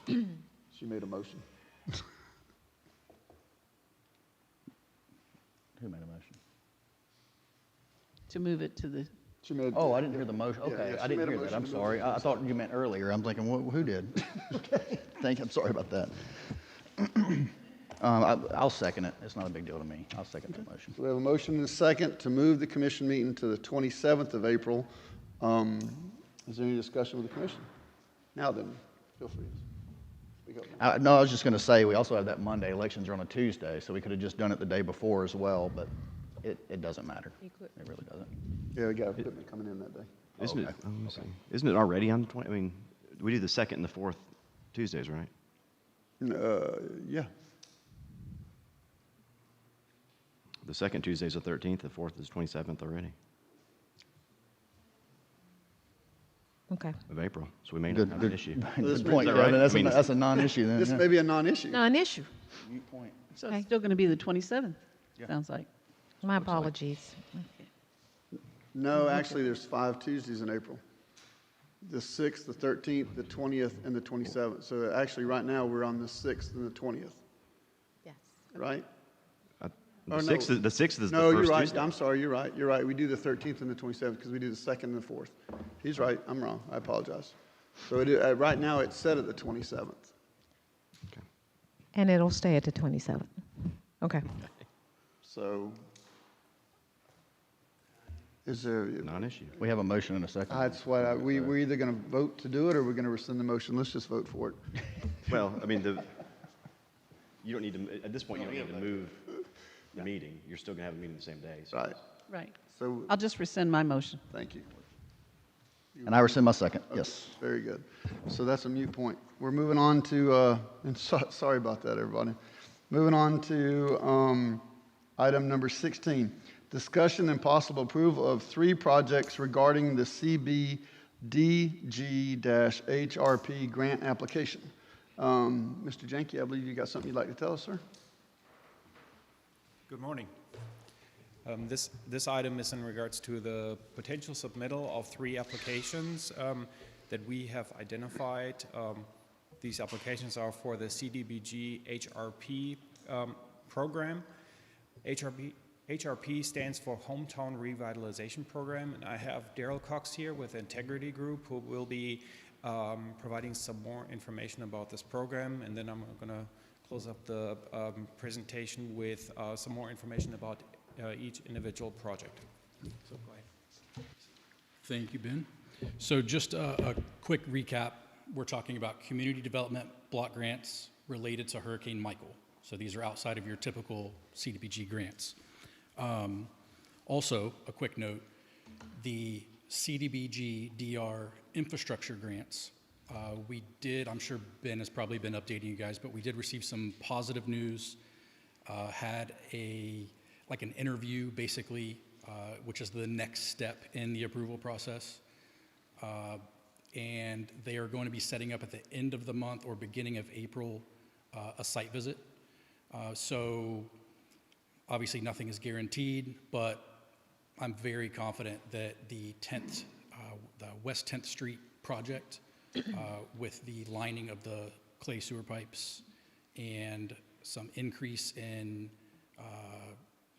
She made a motion. Who made a motion? To move it to the, She made. Oh, I didn't hear the motion. Yeah, Okay, yeah, I she didn't made a hear that. motion I'm to move sorry. it. I thought you meant earlier. I'm thinking, who did? I'm sorry about that. I'll second it. It's not a big deal to me. I'll second that motion. So we have a motion and a second to move the commission meeting to the 27th of April. Is there any discussion with the commission? Now then, feel free. Speak up. No, I was just going to say, we also have that Monday. Elections are on a Tuesday, so we could have just done it the day before as well, but it doesn't matter. It really doesn't. Yeah, we got equipment coming in that day. Isn't it already on the 20th? I mean, we do the second and the fourth Tuesdays, right? Yeah. The second Tuesday is the 13th, the fourth is 27th already Okay. of April. So we may not have an issue. Good point, Is that right? Kevin. I mean, That's a non-issue then. This yeah. may be a non-issue. Non-issue. point. so it's still going to be the 27th, sounds like. My apologies. No, actually, there's 5 Tuesdays in April. The 6th, the 13th, the 20th, and the 27th. So actually, right now, we're on the 6th and the 20th. right? The Or no. 6th is the 6th is No, the you're first right. Tuesday. I'm sorry, you're right. You're right. We do the 13th and the 27th because we do the 2nd and the 4th. He's right. I'm wrong. I apologize. So right now it's set at the 27th. And it'll stay at the 27th. Okay. So is there? Non-issue. We have a motion and a second. That's what we're either going to vote to do it or we're going to rescind the motion. Let's just vote for it. Well, I mean, you don't need to, at this point, you don't need to move the meeting. You're still going to have a meeting the same day. So. Right. Right. So I'll just rescind my motion. thank you. And I rescind my second, yes. Very good. So that's a moot point. We're moving on to, sorry about that, everybody. Moving on to item number 16, discussion and possible approval of 3 projects regarding the CBDG-HRP grant application. Mr. Janke, I believe you got something you'd like to tell us, sir? Good morning. This item is in regards to the potential submittal of 3 applications that we have identified. These applications are for the CDBG HRP program. HRP stands for Hometown Revitalization Program, and I have Daryl Cox here with Integrity Group who will be providing some more information about this program, and then I'm going to close up the presentation with some more information about each individual project. So go ahead. Thank you, Ben. So just a quick recap. We're talking about community development block grants related to Hurricane Michael. So these are outside of your typical CDBG grants. Also, a quick note, the CDBG DR infrastructure grants, we did, I'm sure Ben has probably been updating you guys, but we did receive some positive news, had an interview basically, which is the next step in the approval process. And they are going to be setting up at the end of the month or beginning of April a site visit. So obviously nothing is guaranteed, but I'm very confident that the West 10th Street project with the lining of the clay sewer pipes and some increase in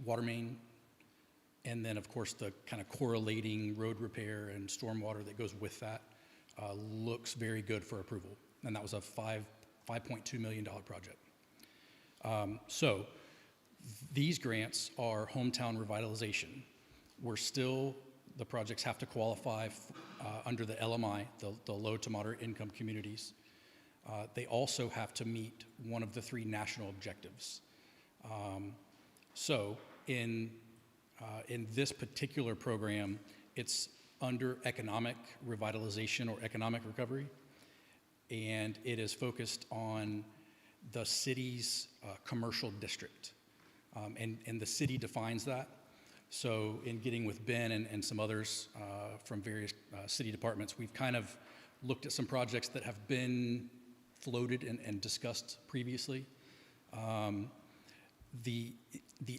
water main, and then of course the kind of correlating road repair and stormwater that goes with that looks very good for approval. And that was a $5.2 million project. So these grants are hometown revitalization. The projects have to qualify under the LMI, the low to moderate income communities. They also have to meet one of the 3 national objectives. So in this particular program, it's under economic revitalization or economic recovery, and it is focused on the city's commercial district. And the city defines that. So in getting with Ben and some others from various city departments, we've kind of looked at some projects that have been floated and discussed previously. The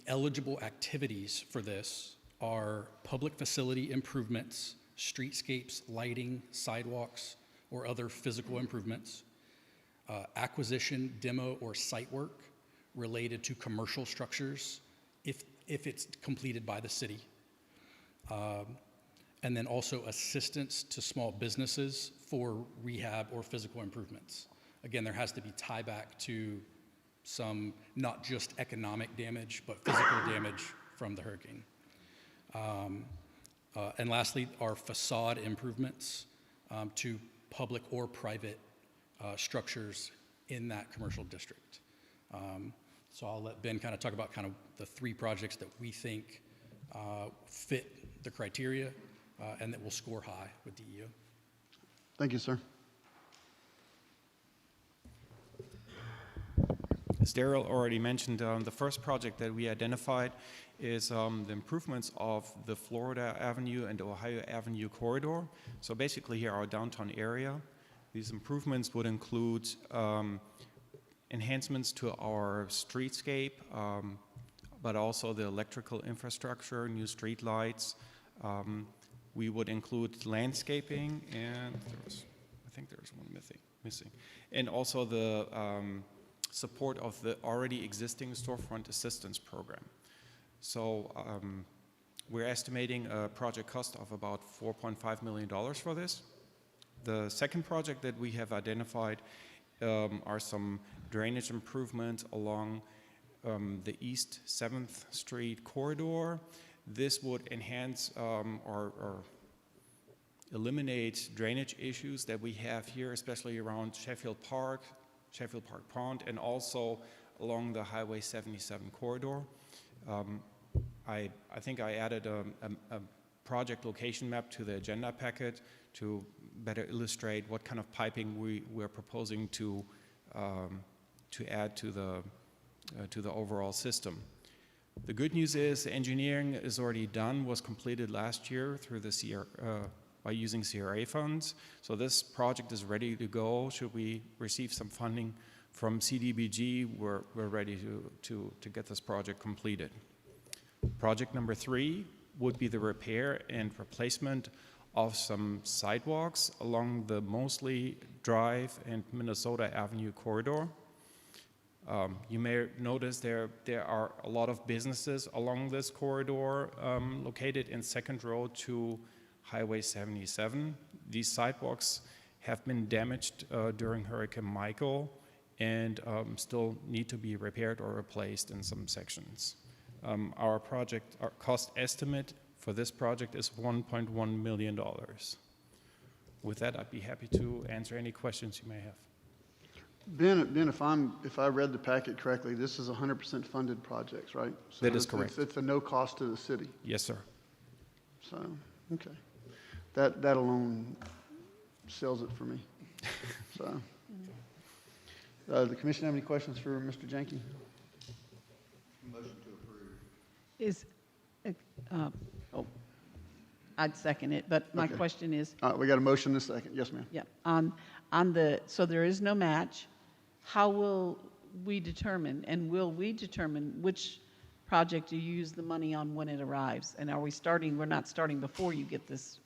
eligible activities for this are public facility improvements, streetscapes, lighting, sidewalks, or other physical improvements, acquisition, demo, or site work related to commercial structures if it's completed by the city. And then also assistance to small businesses for rehab or physical improvements. Again, there has to be tie back to some, not just economic damage, but physical damage from the hurricane. And lastly, our facade improvements to public or private structures in that commercial district. So I'll let Ben kind of talk about kind of the 3 projects that we think fit the criteria and that will score high with DEO. Thank you, sir. As Daryl already mentioned, the first project that we identified is the improvements of the Florida Avenue and Ohio Avenue corridor. So basically here our downtown area. These improvements would include enhancements to our streetscape, but also the electrical infrastructure, new street lights. We would include landscaping, and I think there's one missing. And also the support of the already existing storefront assistance program. So we're estimating a project cost of about $4.5 million for this. The second project that we have identified are some drainage improvements along the East 7th Street corridor. This would enhance or eliminate drainage issues that we have here, especially around Sheffield Park Pond, and also along the Highway 77 corridor. I think I added a project location map to the agenda packet to better illustrate what kind of piping we're proposing to add to the overall system. The good news is the engineering is already done, was completed last year through the by using CRA funds. So this project is ready to go. Should we receive some funding from CDBG, we're ready to get this project completed. Project number 3 would be the repair and replacement of some sidewalks along the Mosley Drive and Minnesota Avenue corridor. You may notice there are a lot of businesses along this corridor located in Second Road to Highway 77. These sidewalks have been damaged during Hurricane Michael and still need to be repaired or replaced in some sections. Our cost estimate for this project is $1.1 million. With that, I'd be happy to answer any questions you may have. Ben, if I read the packet correctly, this is 100% funded projects, right? So That is correct. It's a no cost to the city. Yes, sir. So, okay. That alone sells it for me. So, the commission have any questions for Mr. Janke? Motion to approve. I'd second it, but my Okay. question is, We got a motion in a second. Yes, ma'am. yeah, so there is no match. How will we determine, and will we determine which project you use the money on when it arrives? And we're not starting before you get this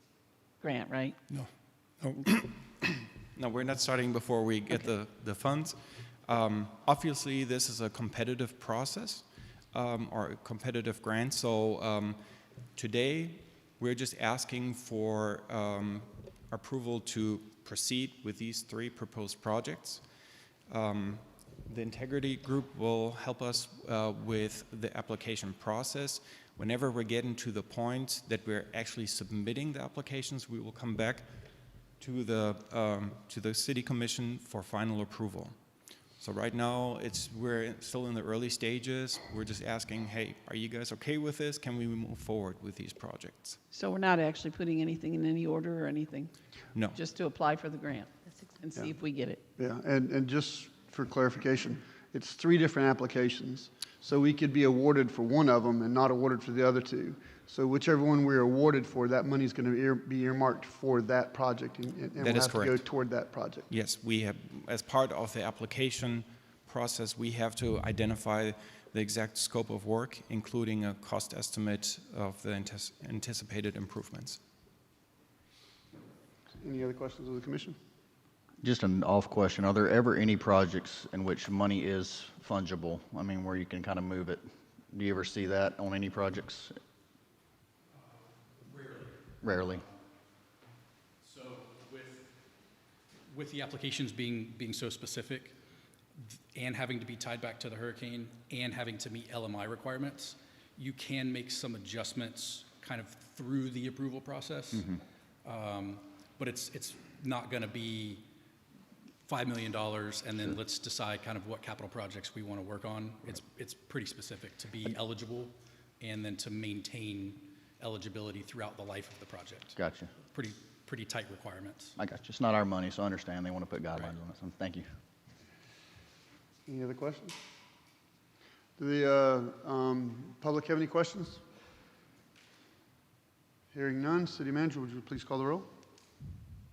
grant, right? No. No, we're not starting before we get the funds. Obviously, this is a competitive process or a competitive grant. So today, we're just asking for approval to proceed with these 3 proposed projects. The Integrity Group will help us with the application process. Whenever we're getting to the point that we're actually submitting the applications, we will come back to the City Commission for final approval. So right now, we're still in the early stages. We're just asking, hey, are you guys okay with this? Can we move forward with these projects? So we're not actually putting anything in any order or anything? No. Just to apply for the grant and see if we get it? Yeah, and just for clarification, it's 3 different applications. So we could be awarded for one of them and not awarded for the other 2. So whichever one we're awarded for, that money is going to be earmarked for that project, and we'll have to go toward that project. Yes, we have, as part of the application process, we have to identify the exact scope of work, including a cost estimate of the anticipated improvements. Any other questions of the commission? Just an off question. Are there ever any projects in which money is fungible? I mean, where you can kind of move it? Do you ever see that on any projects? Rarely. So with the applications being so specific and having to be tied back to the hurricane and having to meet LMI requirements, you can make some adjustments kind of through the approval process. But it's not going to be $5 million and then let's decide kind of what capital projects we want to work on. It's pretty specific to be eligible and then to maintain eligibility throughout the life of the project. Gotcha. Pretty tight requirements. I got you. It's not our money, so I understand they want to put guidelines on it. So thank you. Any other questions? Do the public have any questions? Hearing none, City Manager, would you please call the roll?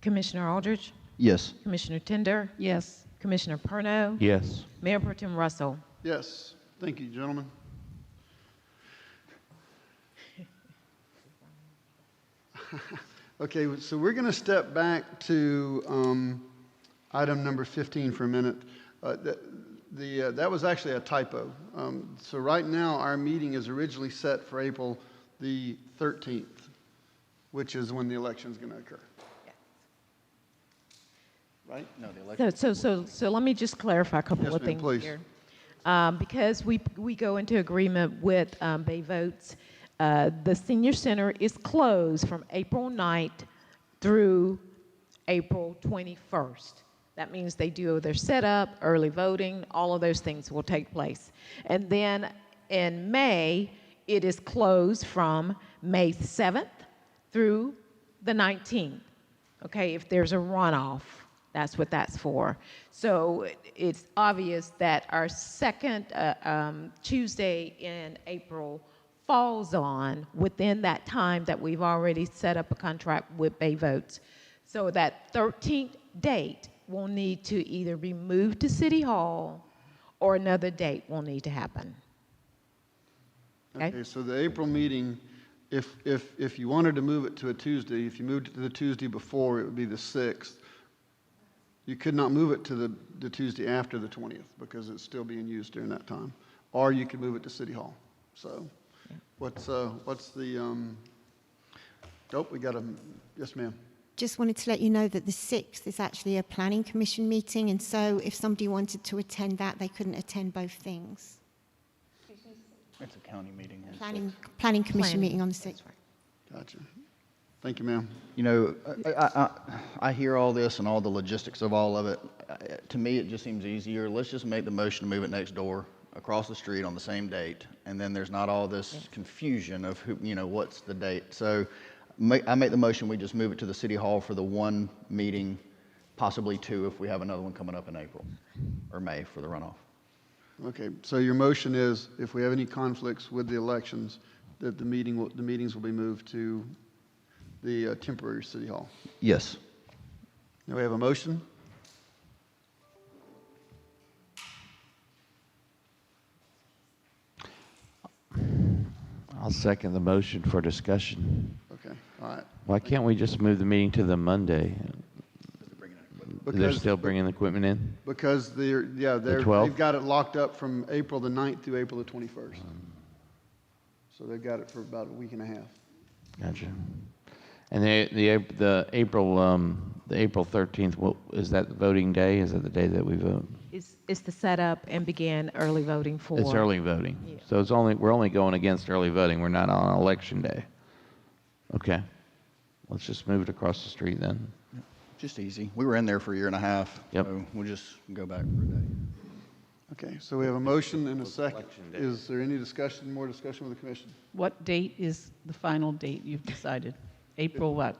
Commissioner Aldridge, Yes. Commissioner Tender, Yes. Commissioner Perno, Yes. Mayor Pro Tem Russell. Yes. Thank you, gentlemen. Okay, so we're going to step back to item number 15 for a minute. that was actually a typo. So right now, our meeting is originally set for April the 13th, which is when the election is going to occur. Right? No, the election. So let me just clarify a couple Yes, of ma'am, things please. here. Because we go into agreement with Bay Votes, the senior center is closed from April 9th through April 21st. That means they do their setup, early voting, all of those things will take place. And then in May, it is closed from May 7th through the 19th. Okay, if there's a runoff, that's what that's for. So it's obvious that our second Tuesday in April falls on within that time that we've already set up a contract with Bay Votes. So that 13th date will need to either be moved to City Hall or another date will need to happen. Okay, so the April meeting, if you wanted to move it to a Tuesday, if you moved it to the Tuesday before, it would be the 6th. You could not move it to the Tuesday after the 20th because it's still being used during that time. Or you could move it to City Hall. So what's the, oh, we got a, yes, ma'am. Just wanted to let you know that the 6th is actually a planning commission meeting, and so if somebody wanted to attend that, they couldn't attend both things. It's a county meeting. Planning commission meeting on the 6th. Gotcha. Thank you, ma'am. You know, I hear all this and all the logistics of all of it. To me, it just seems easier. Let's just make the motion to move it next door, across the street on the same date, and then there's not all this confusion of who, you know, what's the date. So I make the motion we just move it to the City Hall for the one meeting, possibly two if we have another one coming up in April or May for the runoff. Okay, so your motion is if we have any conflicts with the elections, that the meetings will be moved to the temporary City Hall. Yes. Now we have a motion. I'll second the motion for discussion. Okay, all right. Why can't we just move the meeting to the Monday? They're still bringing the equipment in? Because they've 12th? got it locked up from April the 9th through April the 21st. So they've got it for about a week and a half. Gotcha. And the April 13th, is that the voting day? Is that the day that we vote? It's the setup and begin early voting for. It's early voting. Yeah. So we're only going against early voting. We're not on election day. Okay. Let's just move it across the street then. Just easy. We were in there for a year and a half. Yep. So we'll just go back for a day. Okay, so we have a motion and a second. Is there any more discussion with the commission? What date is the final date you've decided? April what?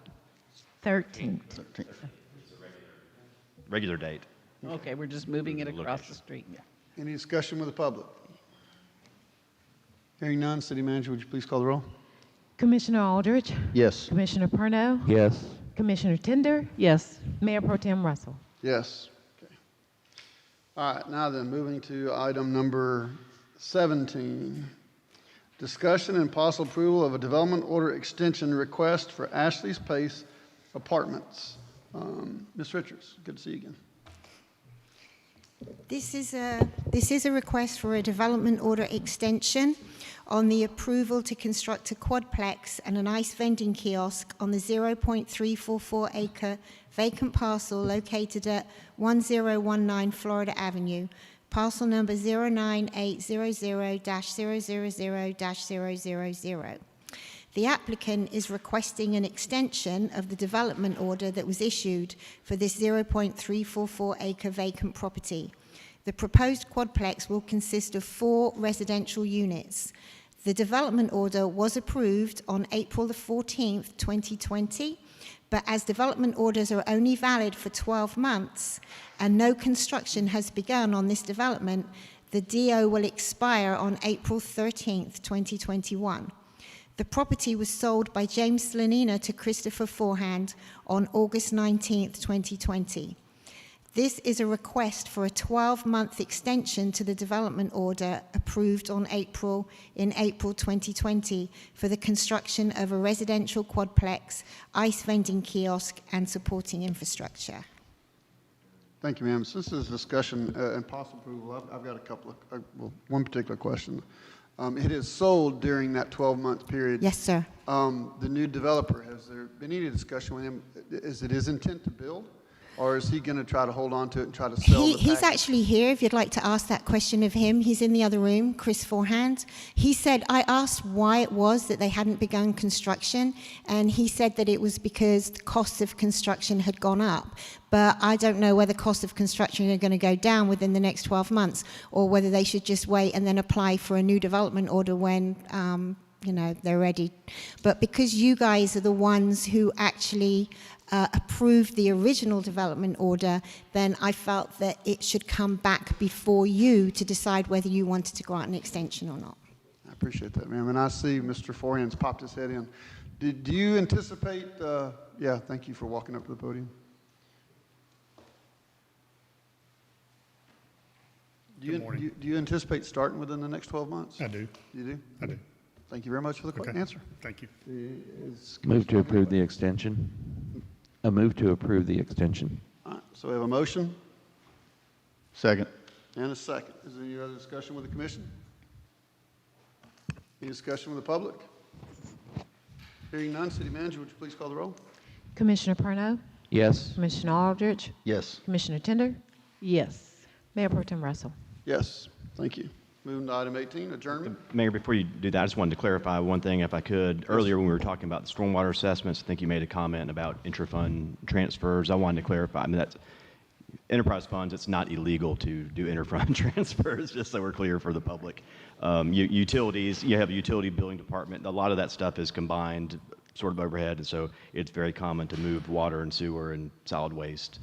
13th. Regular date. Okay, we're just moving it across the street. Any discussion with the public? Hearing none, City Manager, would you please call the roll? Commissioner Aldridge? Yes. Commissioner Perno? Yes. Commissioner Tender? Yes. Mayor Pro Tem Russell? Yes. Okay. All right, now then, moving to item number 17. Discussion and possible approval of a development order extension request for Ashley's Place Apartments. Ms. Richards, good to see you again. This is a request for a development order extension on the approval to construct a quadplex and an ice vending kiosk on the 0.344 acre vacant parcel located at 1019 Florida Avenue, parcel number 09800-000-000. The applicant is requesting an extension of the development order that was issued for this 0.344 acre vacant property. The proposed quadplex will consist of 4 residential units. The development order was approved on April the 14th, 2020, but as development orders are only valid for 12 months and no construction has begun on this development, the DO will expire on April 13th, 2021. The property was sold by James Slanina to Christopher Forehand on August 19th, 2020. This is a request for a 12-month extension to the development order approved in April 2020 for the construction of a residential quadplex, ice vending kiosk, and supporting infrastructure. Thank you, ma'am. Since this is discussion and possible approval, I've got a couple of, well, one particular question. It is sold during that 12-month period. Yes, sir. The new developer, has there been any discussion with him? Is it his intent to build, or is he going to try to hold on to it and try to sell the He's package? actually here if you'd like to ask that question of him. He's in the other room, Chris Forehand. He said, I asked why it was that they hadn't begun construction, and he said that it was because the costs of construction had gone up. But I don't know whether costs of construction are going to go down within the next 12 months, or whether they should just wait and then apply for a new development order when they're ready. But because you guys are the ones who actually approved the original development order, then I felt that it should come back before you to decide whether you wanted to grant an extension or not. I appreciate that, ma'am. And I see Mr. Forehand's popped his head in. Do you anticipate, yeah, thank you for walking up to the podium. Do you anticipate starting within the next 12 months? I do. You do? I do. Thank you very much for the quick Okay. answer. Thank you. Move to approve the extension. A move to approve the extension. All right, so we have a motion Second. and a second. Is there any other discussion with the commission? Any discussion with the public? Hearing none, City Manager, would you please call the roll? Commissioner Perno, Yes. Commissioner Aldrich, Yes. Commissioner Tender, Yes. Mayor Pro Tem Russell. Yes, thank you. Moving to item 18, adjournment. Mayor, before you do that, I just wanted to clarify one thing, if I could. Earlier, when we were talking about the stormwater assessments, I think you made a comment about intra-fund transfers. I wanted to clarify. I mean, that's enterprise funds. It's not illegal to do inter-fund transfers, just so we're clear for the public. Utilities, you have a utility billing department. A lot of that stuff is combined sort of overhead, and so it's very common to move water and sewer and solid waste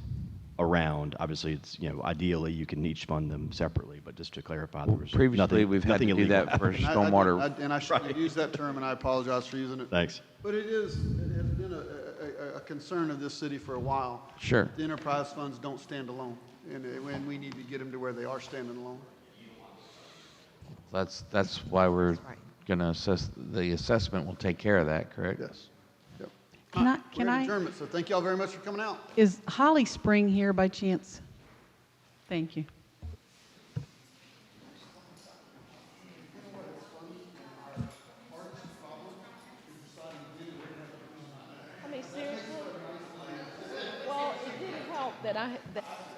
around. Obviously, it's, ideally you can each fund them separately, but just to clarify, there was Previously, we've had to do illegal that for happening. stormwater. And I shouldn't have used that term, and I apologize for using it. Thanks. But it has been a concern of this city for a while. Sure. The enterprise funds don't stand alone, and we need to get them to where they are standing alone. That's why we're going to assess, the assessment will take care of that, correct? Yes. Yep. Can All right, I- can we're in I- adjournment, so thank you all very much for coming out. Is Holly Spring here by chance? Thank you. I mean, seriously? Well, it didn't help that